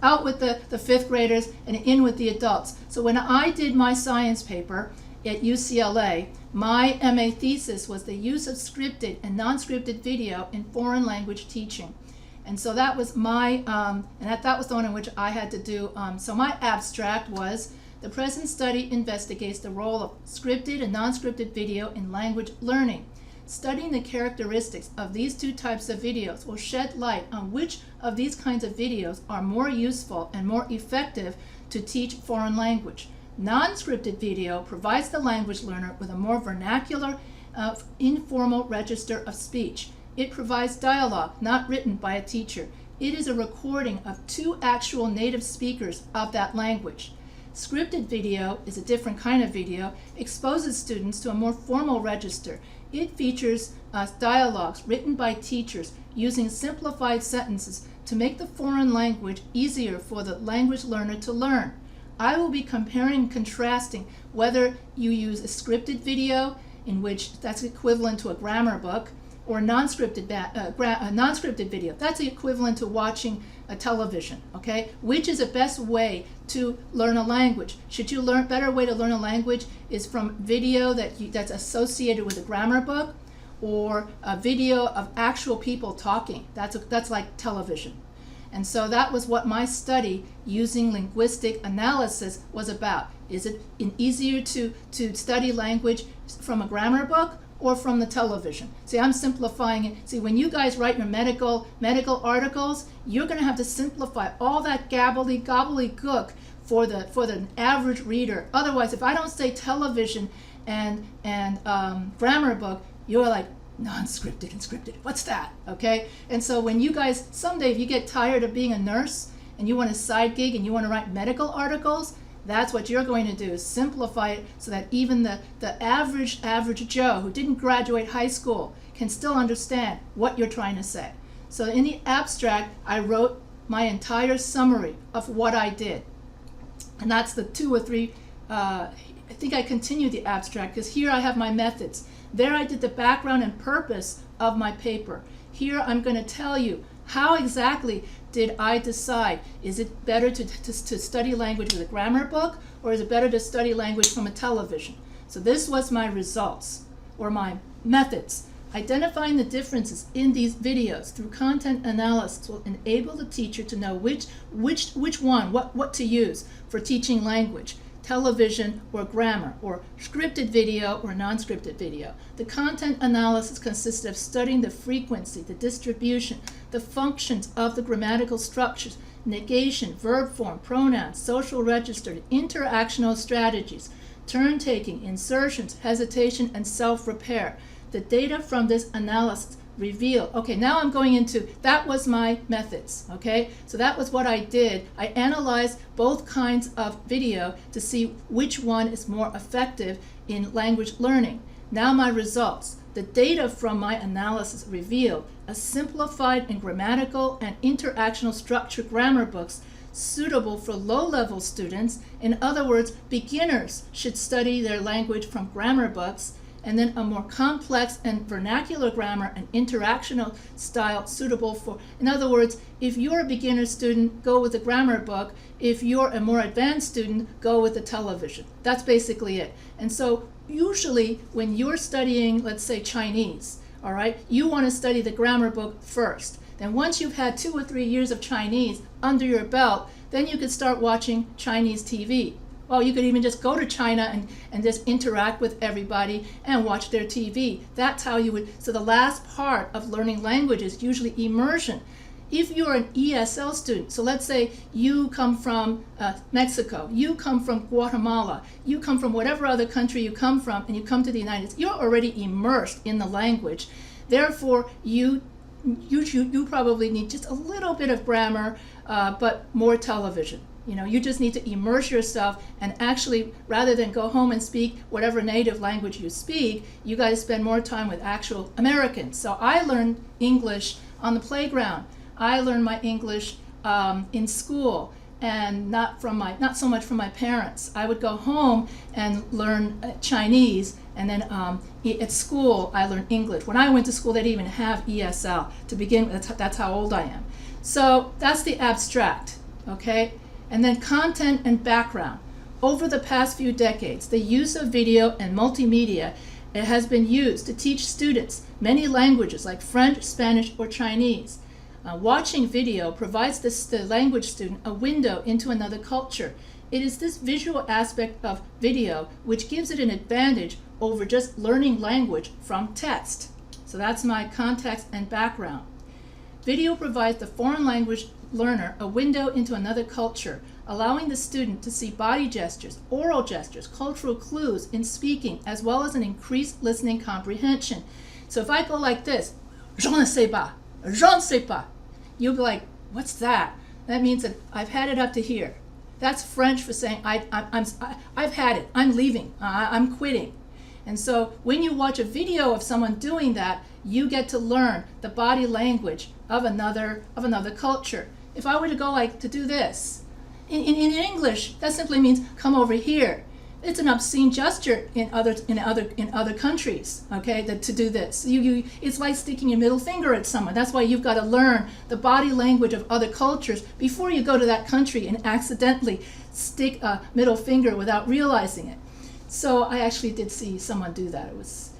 out with the 5th graders and in with the adults. So when I did my science paper at UCLA, my MA thesis was the use of scripted and non-scripted video in foreign language teaching. And so that was my, that was the one in which I had to do, so my abstract was, the present study investigates the role of scripted and non-scripted video in language learning. Studying the characteristics of these two types of videos will shed light on which of these kinds of videos are more useful and more effective to teach foreign language. Non-scripted video provides the language learner with a more vernacular, informal register of speech. It provides dialogue not written by a teacher. It is a recording of 2 actual native speakers of that language. Scripted video is a different kind of video, exposes students to a more formal register. It features dialogues written by teachers using simplified sentences to make the foreign language easier for the language learner to learn. I will be comparing and contrasting whether you use a scripted video, in which that's equivalent to a grammar book, or non-scripted video. That's equivalent to watching a television, okay? Which is the best way to learn a language? Should you learn, better way to learn a language is from video that's associated with a grammar book, or a video of actual people talking. That's like television. And so that was what my study using linguistic analysis was about. Is it easier to study language from a grammar book or from the television? See, I'm simplifying it. See, when you guys write your medical articles, you're going to have to simplify all that gobbledygook for the average reader. Otherwise, if I don't say television and grammar book, you're like, non-scripted and scripted, what's that? Okay? And so when you guys, someday if you get tired of being a nurse and you want a side gig and you want to write medical articles, that's what you're going to do, is simplify it so that even the average Joe who didn't graduate high school can still understand what you're trying to say. So in the abstract, I wrote my entire summary of what I did. And that's the 2 or 3, I think I continued the abstract because here I have my methods. There I did the background and purpose of my paper. Here I'm going to tell you how exactly did I decide. Is it better to study language with a grammar book, or is it better to study language from a television? So this was my results, or my methods. Identifying the differences in these videos through content analysis will enable the teacher to know which one, what to use for teaching language. Television or grammar, or scripted video or non-scripted video. The content analysis consisted of studying the frequency, the distribution, the functions of the grammatical structures, negation, verb form, pronouns, social register, interactional strategies, turn-taking, insertions, hesitation, and self-repair. The data from this analysis reveal. Okay, now I'm going into, that was my methods, okay? So that was what I did. I analyzed both kinds of video to see which one is more effective in language learning. Now my results. The data from my analysis revealed a simplified and grammatical and interactional structure grammar books suitable for low-level students. In other words, beginners should study their language from grammar books, and then a more complex and vernacular grammar and interactional style suitable for, in other words, if you're a beginner student, go with the grammar book. If you're a more advanced student, go with the television. That's basically it. And so usually when you're studying, let's say Chinese, all right, you want to study the grammar book first. Then once you've had 2 or 3 years of Chinese under your belt, then you could start watching Chinese TV. Well, you could even just go to China and just interact with everybody and watch their TV. That's how you would, so the last part of learning language is usually immersion. If you're an ESL student, so let's say you come from Mexico, you come from Guatemala, you come from whatever other country you come from, and you come to the United States, you're already immersed in the language. Therefore, you probably need just a little bit of grammar, but more television. You know, you just need to immerse yourself, and actually, rather than go home and speak whatever native language you speak, you got to spend more time with actual Americans. So I learned English on the playground. I learned my English in school, and not so much from my parents. I would go home and learn Chinese, and then at school I learned English. When I went to school, they didn't even have ESL to begin with. That's how old I am. So that's the abstract, okay? And then content and background. Over the past few decades, the use of video and multimedia has been used to teach students many languages like French, Spanish, or Chinese. Watching video provides the language student a window into another culture. It is this visual aspect of video which gives it an advantage over just learning language from text. So that's my context and background. Video provides the foreign language learner a window into another culture, allowing the student to see body gestures, oral gestures, cultural clues in speaking, as well as an increased listening comprehension. So if I go like this, je ne sais pas, you'll be like, what's that? That means that I've had it up to here. That's French for saying I've had it, I'm leaving, I'm quitting. And so when you watch a video of someone doing that, you get to learn the body language of another culture. If I were to go like to do this, in English, that simply means come over here. It's an obscene gesture in other countries, okay, to do this. It's like sticking your middle finger at someone. That's why you've got to learn the body language of other cultures before you go to that country and accidentally stick a middle finger without realizing it. So I actually did see someone do that.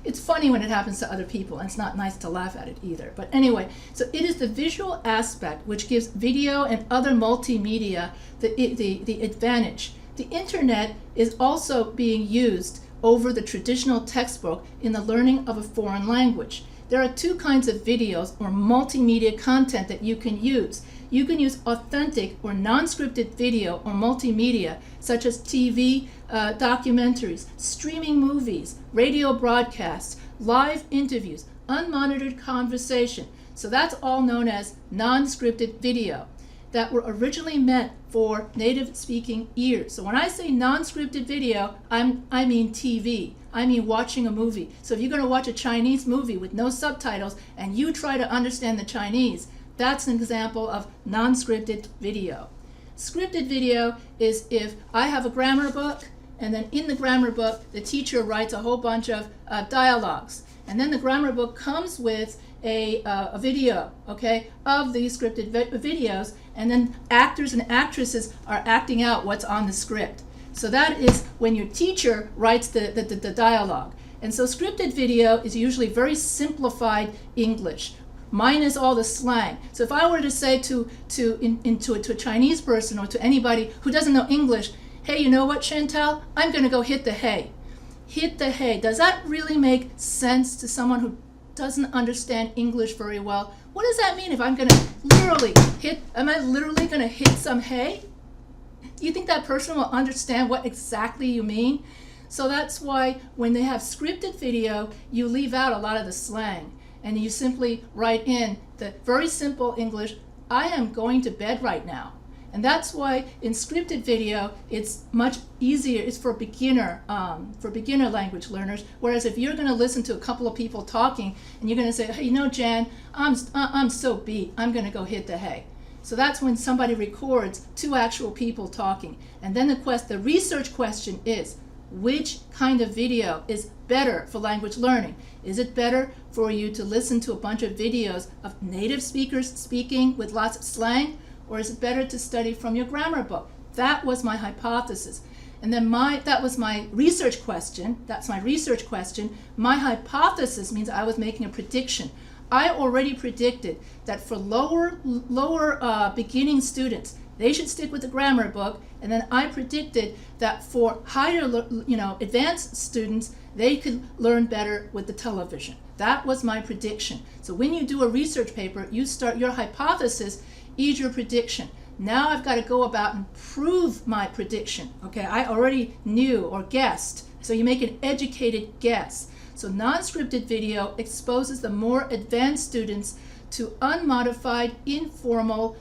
It's funny when it happens to other people, and it's not nice to laugh at it either. But anyway, so it is the visual aspect which gives video and other multimedia the advantage. The internet is also being used over the traditional textbook in the learning of a foreign language. There are two kinds of videos or multimedia content that you can use. You can use authentic or non-scripted video or multimedia, such as TV, documentaries, streaming movies, radio broadcasts, live interviews, unmonitored conversation. So that's all known as non-scripted video that were originally meant for native speaking ears. So when I say non-scripted video, I mean TV. I mean watching a movie. So if you're going to watch a Chinese movie with no subtitles and you try to understand the Chinese, that's an example of non-scripted video. Scripted video is if I have a grammar book, and then in the grammar book, the teacher writes a whole bunch of dialogues. And then the grammar book comes with a video, okay, of these scripted videos, and then actors and actresses are acting out what's on the script. So that is when your teacher writes the dialogue. And so scripted video is usually very simplified English, minus all the slang. So if I were to say to a Chinese person or to anybody who doesn't know English, hey, you know what, Chantal? I'm going to go hit the hay. Hit the hay. Does that really make sense to someone who doesn't understand English very well? What does that mean if I'm going to literally hit, am I literally going to hit some hay? Do you think that person will understand what exactly you mean? So that's why when they have scripted video, you leave out a lot of the slang and you simply write in the very simple English, I am going to bed right now. And that's why in scripted video, it's much easier. It's for beginner language learners. Whereas if you're going to listen to a couple of people talking and you're going to say, hey, you know, Jan, I'm so beat. I'm going to go hit the hay. So that's when somebody records two actual people talking. And then the research question is, which kind of video is better for language learning? Is it better for you to listen to a bunch of videos of native speakers speaking with lots of slang? Or is it better to study from your grammar book? That was my hypothesis. And then that was my research question. That's my research question. My hypothesis means I was making a prediction. I already predicted that for lower beginning students, they should stick with the grammar book. And then I predicted that for higher, advanced students, they could learn better with the television. That was my prediction. So when you do a research paper, you start your hypothesis is your prediction. Now I've got to go about and prove my prediction. Okay, I already knew or guessed. So you make an educated guess. So non-scripted video exposes the more advanced students to unmodified, informal,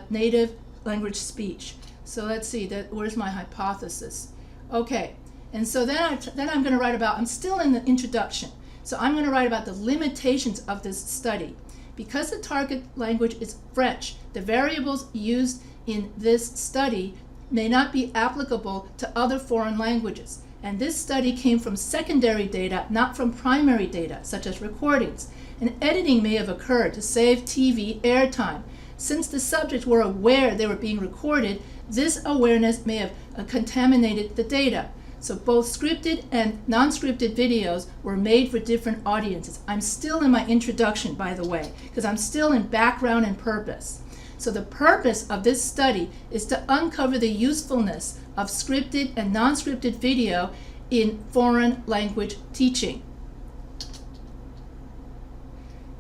native language speech. So let's see, where's my hypothesis? Okay, and so then I'm going to write about, I'm still in the introduction. So I'm going to write about the limitations of this study. Because the target language is French, the variables used in this study may not be applicable to other foreign languages. And this study came from secondary data, not from primary data, such as recordings. And editing may have occurred to save TV airtime. Since the subjects were aware they were being recorded, this awareness may have contaminated the data. So both scripted and non-scripted videos were made for different audiences. I'm still in my introduction, by the way, because I'm still in background and purpose. So the purpose of this study is to uncover the usefulness of scripted and non-scripted video in foreign language teaching.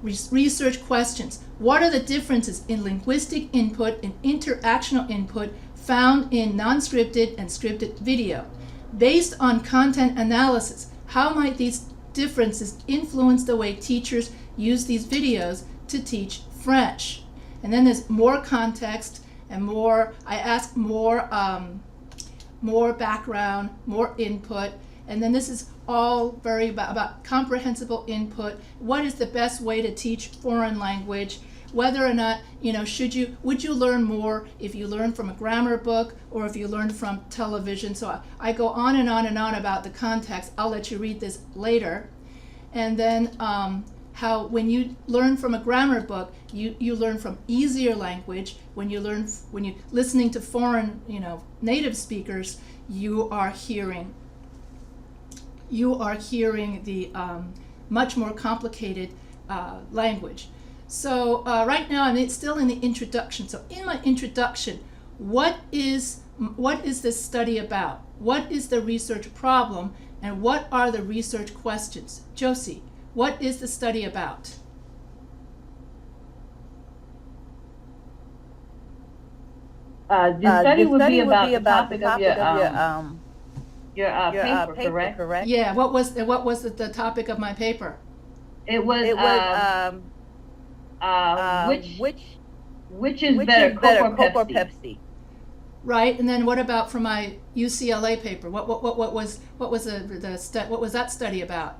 Research questions. What are the differences in linguistic input and interactional input found in non-scripted and scripted video? Based on content analysis, how might these differences influence the way teachers use these videos to teach French? And then there's more context and more, I ask more background, more input, and then this is all very about comprehensible input. What is the best way to teach foreign language? Whether or not, would you learn more if you learn from a grammar book or if you learn from television? So I go on and on and on about the context. I'll let you read this later. And then how when you learn from a grammar book, you learn from easier language. When you're listening to foreign, native speakers, you are hearing the much more complicated language. So right now I'm still in the introduction. So in my introduction, what is this study about? What is the research problem, and what are the research questions? Josie, what is the study about? The study would be about the topic of your paper, correct? Yeah, what was the topic of my paper? It was which is better, Coke or Pepsi? Right, and then what about for my UCLA paper? What was that study about?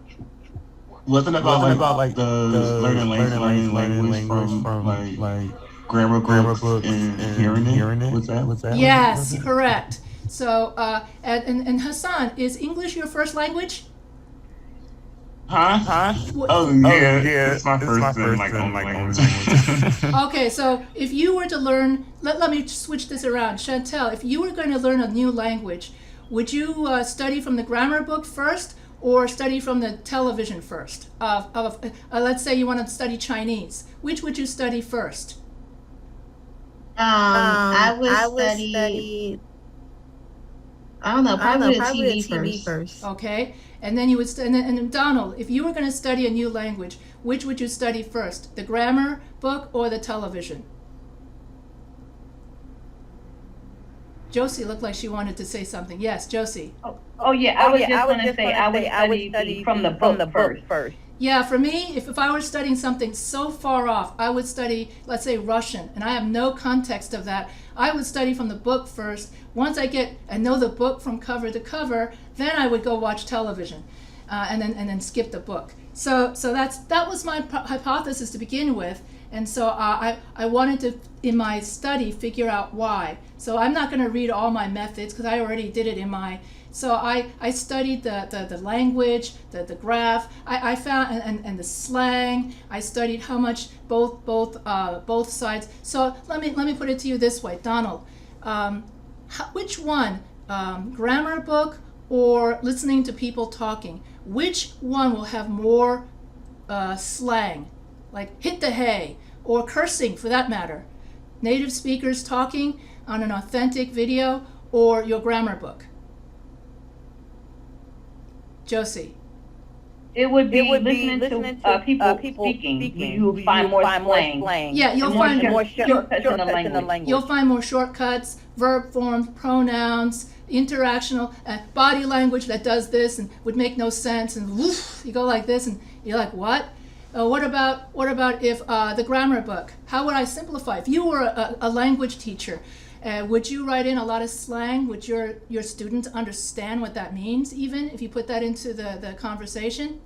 Wasn't it about like the learning language from like grammar books and hearing it? Was that? Yes, correct. So and Hassan, is English your first language? Huh? What- Oh yeah, it's my first and like only language. Okay, so if you were to learn, let me switch this around. Chantel, if you were going to learn a new language, would you study from the grammar book first or study from the television first? Let's say you want to study Chinese. Which would you study first? I would study. I don't know, probably the TV first. Okay, and then you would and then Donald, if you were going to study a new language, which would you study first, the grammar book or the television? Josie looked like she wanted to say something. Yes, Josie. Oh yeah, I was just going to say I would study from the book first. Yeah, for me, if I were studying something so far off, I would study, let's say, Russian, and I have no context of that. I would study from the book first. Once I get and know the book from cover to cover, then I would go watch television, and then skip the book. So that was my hypothesis to begin with, and so I wanted to, in my study, figure out why. So I'm not going to read all my methods because I already did it in my. So I studied the language, the graph. I found and the slang. I studied how much both sides. So let me put it to you this way, Donald. Which one, grammar book or listening to people talking? Which one will have more slang, like hit the hay, or cursing for that matter? Native speakers talking on an authentic video, or your grammar book? Josie. It would be listening to people speaking. You find more slang. Yeah, you'll find more shortcuts in the language. You'll find more shortcuts, verb forms, pronouns, interactional, body language that does this and would make no sense, and woof, you go like this, and you're like, what? What about if the grammar book? How would I simplify? If you were a language teacher, would you write in a lot of slang? Would your students understand what that means, even if you put that into the conversation?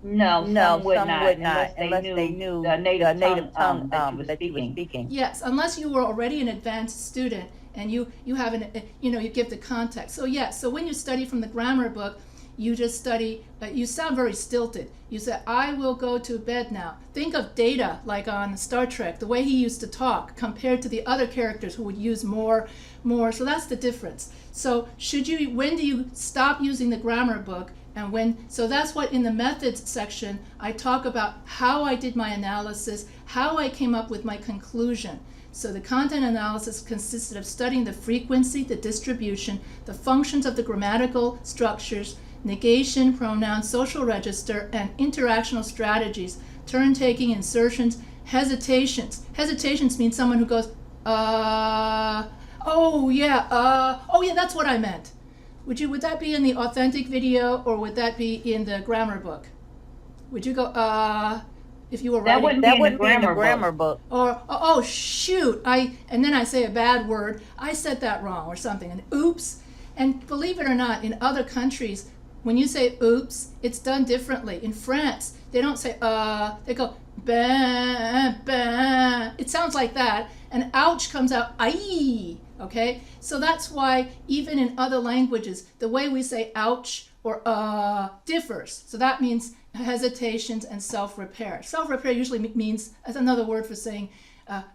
No, some would not, unless they knew the native tongue that you were speaking. Yes, unless you were already an advanced student and you have you give the context. So yes, so when you study from the grammar book, you just study, you sound very stilted. You say, I will go to bed now. Think of Data, like on Star Trek, the way he used to talk compared to the other characters who would use more. So that's the difference. So when do you stop using the grammar book, and when? So that's what in the methods section, I talk about how I did my analysis, how I came up with my conclusion. So the content analysis consisted of studying the frequency, the distribution, the functions of the grammatical structures, negation, pronouns, social register, and interactional strategies, turn-taking, insertions, hesitations. Hesitations mean someone who goes, oh yeah, that's what I meant. Would that be in the authentic video, or would that be in the grammar book? Would you go, if you were writing? That wouldn't be in the grammar book. Or, oh shoot, and then I say a bad word, I said that wrong or something, and oops. And believe it or not, in other countries, when you say oops, it's done differently. In France, they don't say they go bah, bah. It sounds like that, and ouch comes out aye, okay? So that's why even in other languages, the way we say ouch or differs. So that means hesitations and self-repair. Self-repair usually means, as another word for saying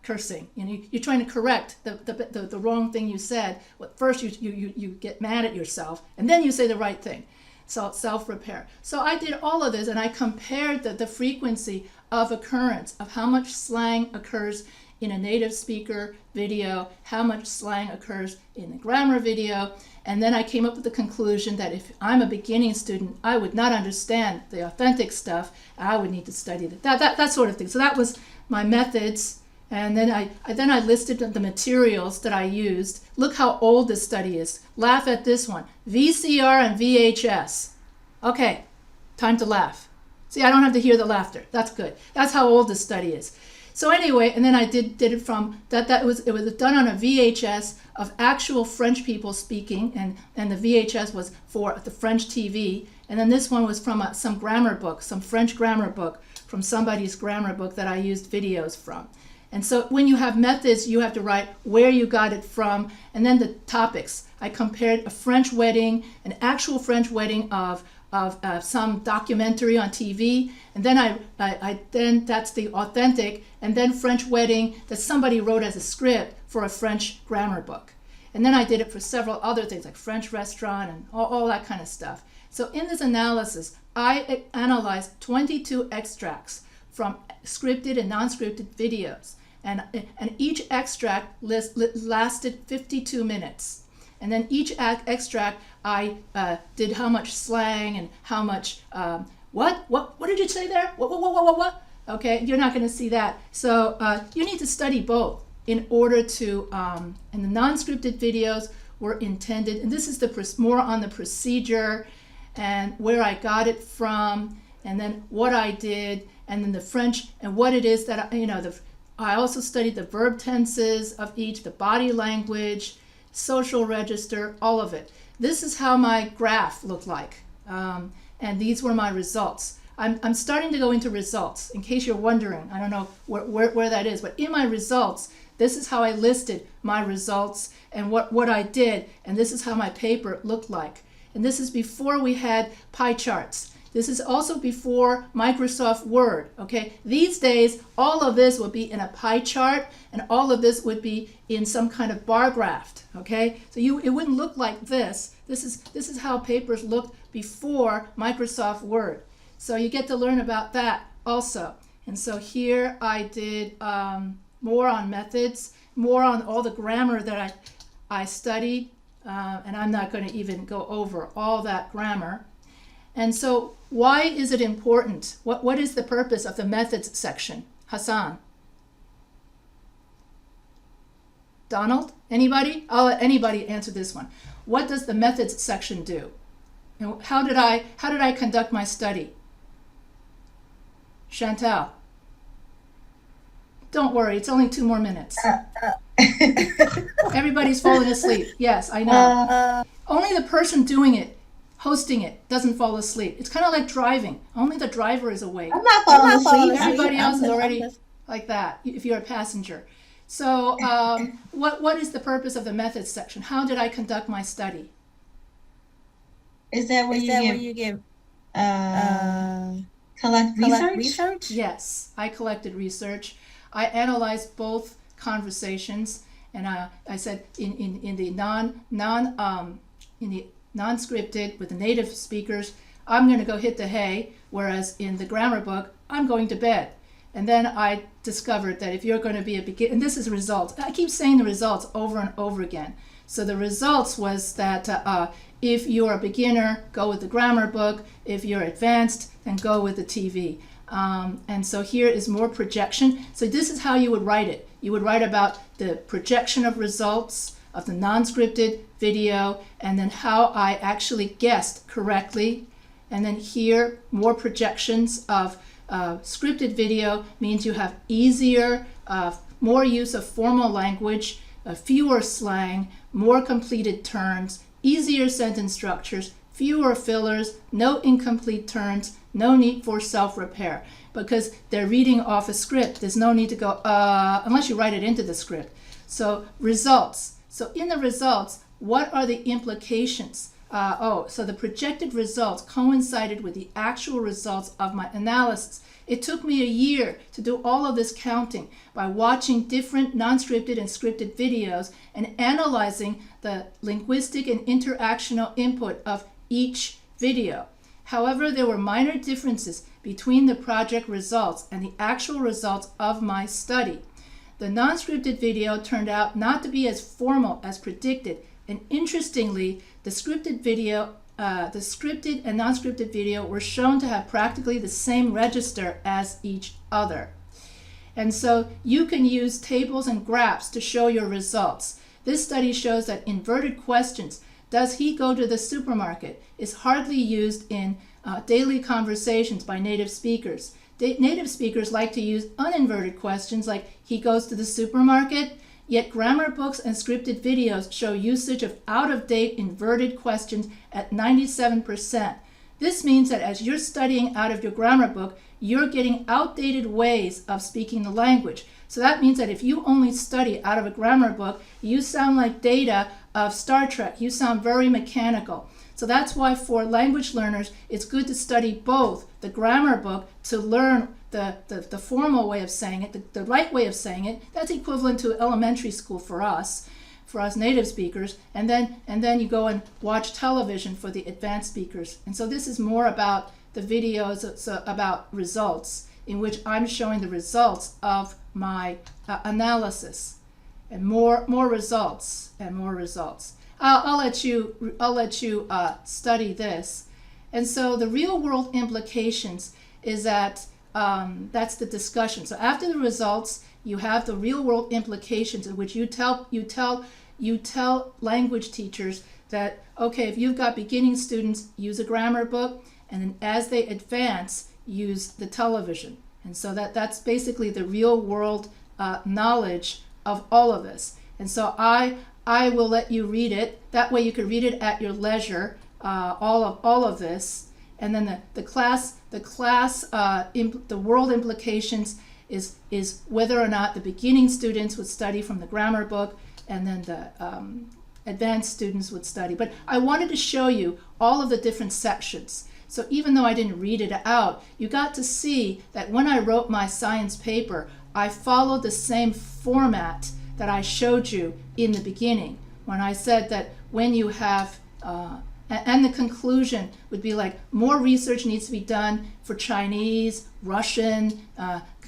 cursing. You're trying to correct the wrong thing you said. First you get mad at yourself, and then you say the right thing. self-repair. So I did all of this, and I compared the frequency of occurrence of how much slang occurs in a native speaker video, how much slang occurs in the grammar video, and then I came up with the conclusion that if I'm a beginning student, I would not understand the authentic stuff. I would need to study that sort of thing. So that was my methods, and then I listed the materials that I used. Look how old this study is. Laugh at this one. VCR and VHS. Okay, time to laugh. See, I don't have to hear the laughter. That's good. That's how old this study is. So anyway, and then I did it from it was done on a VHS of actual French people speaking, and the VHS was for the French TV, and then this one was from some grammar book, some French grammar book, from somebody's grammar book that I used videos from. And so when you have methods, you have to write where you got it from, and then the topics. I compared a French wedding, an actual French wedding of some documentary on TV, and then I then that's the authentic, and then French wedding that somebody wrote as a script for a French grammar book. And then I did it for several other things like French restaurant and all that kind of stuff. So in this analysis, I analyzed 22 extracts from scripted and non-scripted videos, and each extract lasted 52 minutes. And then each extract, I did how much slang and how much, what did you say there? What? Okay, you're not going to see that. So you need to study both in order to, and the non-scripted videos were intended, and this is more on the procedure and where I got it from, and then what I did, and then the French, and what it is that, I also studied the verb tenses of each, the body language, social register, all of it. This is how my graph looked like, and these were my results. I'm starting to go into results, in case you're wondering. I don't know where that is, but in my results, this is how I listed my results and what I did, and this is how my paper looked like. And this is before we had pie charts. This is also before Microsoft Word, okay? These days, all of this would be in a pie chart, and all of this would be in some kind of bar graph, okay? So it wouldn't look like this. This is how papers looked before Microsoft Word. So you get to learn about that also. And so here I did more on methods, more on all the grammar that I studied, and I'm not going to even go over all that grammar. And so why is it important? What is the purpose of the methods section? Hassan? Donald? Anybody? I'll let anybody answer this one. What does the methods section do? And how did I conduct my study? Chantal? Don't worry, it's only 2 more minutes. Everybody's falling asleep. Yes, I know. Only the person doing it, hosting it, doesn't fall asleep. It's kind of like driving. Only the driver is awake. I'm not falling asleep. Everybody else is already like that, if you're a passenger. So what is the purpose of the methods section? How did I conduct my study? Is that where you give collect research? Yes, I collected research. I analyzed both conversations, and I said in the non-scripted with the native speakers, I'm going to go hit the hay, whereas in the grammar book, I'm going to bed. And then I discovered that if you're going to be a beginner, and this is results. I keep saying the results over and over again. So the results was that if you're a beginner, go with the grammar book. If you're advanced, then go with the TV. And so here is more projection. So this is how you would write it. You would write about the projection of results of the non-scripted video, and then how I actually guessed correctly. And then here, more projections of scripted video means you have easier, more use of formal language, fewer slang, more completed turns, easier sentence structures, fewer fillers, no incomplete turns, no need for self-repair, because they're reading off a script. There's no need to go, unless you write it into the script. So results. So in the results, what are the implications? So the projected results coincided with the actual results of my analysis. It took me a year to do all of this counting by watching different non-scripted and scripted videos and analyzing the linguistic and interactional input of each video. However, there were minor differences between the project results and the actual results of my study. The non-scripted video turned out not to be as formal as predicted, and interestingly, the scripted and non-scripted video were shown to have practically the same register as each other. And so you can use tables and graphs to show your results. This study shows that inverted questions, "Does he go to the supermarket?" is hardly used in daily conversations by native speakers. Native speakers like to use uninverted questions like, "He goes to the supermarket?" Yet grammar books and scripted videos show usage of out-of-date inverted questions at 97%. This means that as you're studying out of your grammar book, you're getting outdated ways of speaking the language. So that means that if you only study out of a grammar book, you sound like Data of Star Trek. You sound very mechanical. So that's why for language learners, it's good to study both the grammar book to learn the formal way of saying it, the right way of saying it. That's equivalent to elementary school for us native speakers, and then you go and watch television for the advanced speakers. And so this is more about the videos, it's about results, in which I'm showing the results of my analysis, and more results and more results. I'll let you study this. And so the real world implications is that that's the discussion. So after the results, you have the real world implications, in which you tell language teachers that, okay, if you've got beginning students, use a grammar book, and then as they advance, use the television. And so that's basically the real world knowledge of all of this. And so I will let you read it. That way you can read it at your leisure, all of this. And then the world implications is whether or not the beginning students would study from the grammar book, and then the advanced students would study. But I wanted to show you all of the different sections. So even though I didn't read it out, you got to see that when I wrote my science paper, I followed the same format that I showed you in the beginning, when I said that when you have, and the conclusion would be like, more research needs to be done for Chinese, Russian,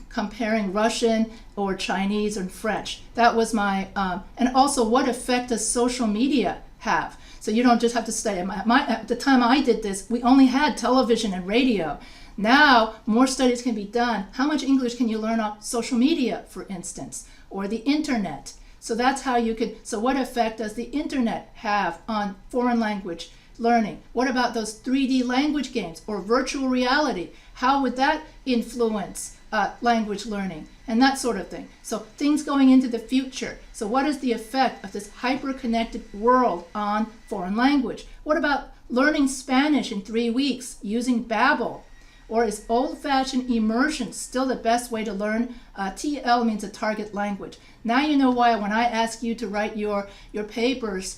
comparing Russian or Chinese and French. That was my, and also what effect does social media have? So you don't just have to study. At the time I did this, we only had television and radio. Now more studies can be done. How much English can you learn on social media, for instance, or the internet? So that's how you could, so what effect does the internet have on foreign language learning? What about those 3D language games or virtual reality? How would that influence language learning and that sort of thing? So things going into the future. So what is the effect of this hyper-connected world on foreign language? What about learning Spanish in 3 weeks using Babbel? Or is old-fashioned immersion still the best way to learn? TL means a target language. Now you know why when I ask you to write your papers,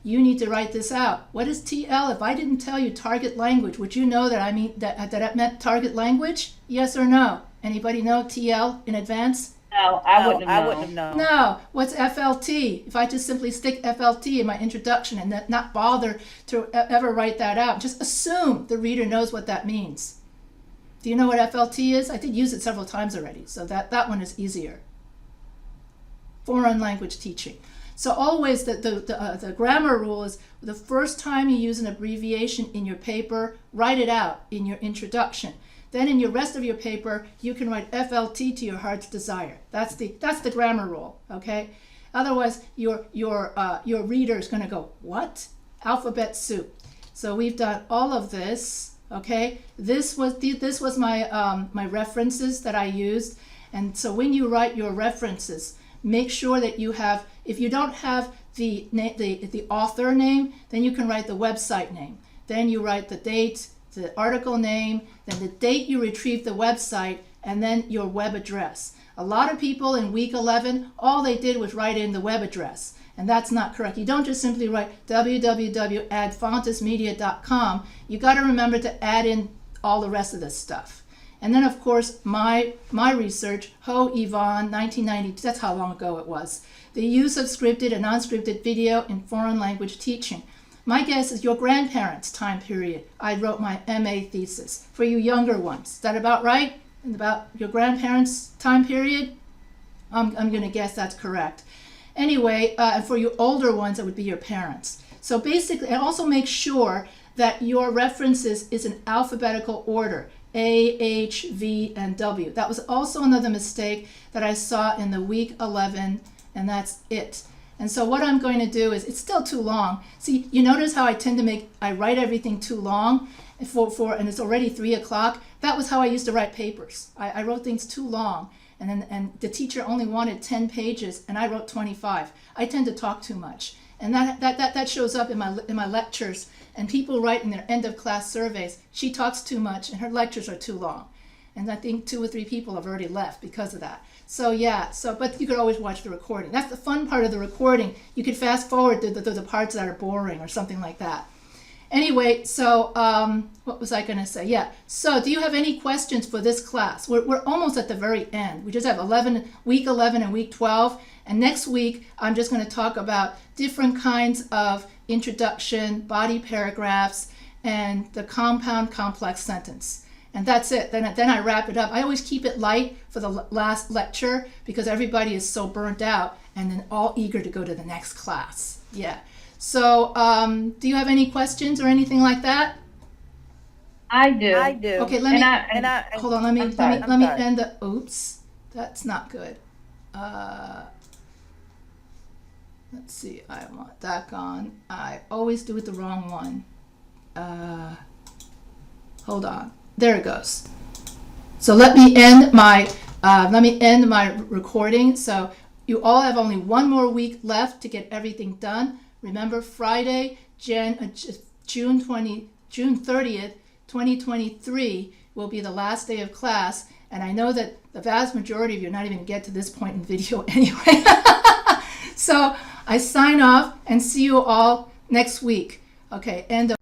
you need to write this out. What is TL? If I didn't tell you target language, would you know that I mean that it meant target language? Yes or no? Anybody know TL in advance? No, I wouldn't have known. No. What's FLT? If I just simply stick FLT in my introduction and not bother to ever write that out, just assume the reader knows what that means. Do you know what FLT is? I did use it several times already, so that one is easier. Foreign language teaching. So always the grammar rule is the first time you use an abbreviation in your paper, write it out in your introduction. Then in your rest of your paper, you can write FLT to your heart's desire. That's the grammar rule, okay? Otherwise, your reader is going to go, what? Alphabet soup. So we've done all of this. Okay, this was my my references that I used, and so when you write your references, make sure that you have. If you don't have the author name, then you can write the website name. Then you write the date, the article name, then the date you retrieved the website, and then your web address. A lot of people in week 11, all they did was write in the web address. And that's not correct. You don't just simply write www.adfontasmedia.com. You got to remember to add in all the rest of this stuff. And then, of course, my research, Ho Yvonne, 1990, that's how long ago it was. The use of scripted and non-scripted video in foreign language teaching. My guess is your grandparents' time period. I wrote my MA thesis. For you younger ones, is that about right? And about your grandparents' time period? I'm going to guess that's correct. Anyway, and for you older ones, it would be your parents. So basically, and also make sure that your references is in alphabetical order. A, H, V, and W. That was also another mistake that I saw in the week 11, and that's it. And so what I'm going to do is, it's still too long. See, you notice how I write everything too long, and it's already 3 o'clock. That was how I used to write papers. I wrote things too long, and the teacher only wanted 10 pages, and I wrote 25. I tend to talk too much, and that shows up in my lectures. And people write in their end of class surveys, she talks too much and her lectures are too long. And I think 2 or 3 people have already left because of that. So yeah, but you could always watch the recording. That's the fun part of the recording. You could fast forward to the parts that are boring or something like that. Anyway, so what was I going to say? Yeah, so do you have any questions for this class? We're almost at the very end. We just have week 11 and week 12. And next week, I'm just going to talk about different kinds of introduction, body paragraphs, and the compound complex sentence. And that's it. Then I wrap it up. I always keep it light for the last lecture because everybody is so burnt out and then all eager to go to the next class. Yeah. So do you have any questions or anything like that? I do. Okay, let me hold on. Let me end the. Oops, that's not good. Let's see. I want that gone. I always do it the wrong one. Hold on. There it goes. So let me end my recording. So you all have only 1 more week left to get everything done. Remember, Friday, June 30th, 2023 will be the last day of class. And I know that the vast majority of you are not even get to this point in video anyway. So I sign off and see you all next week. Okay, end of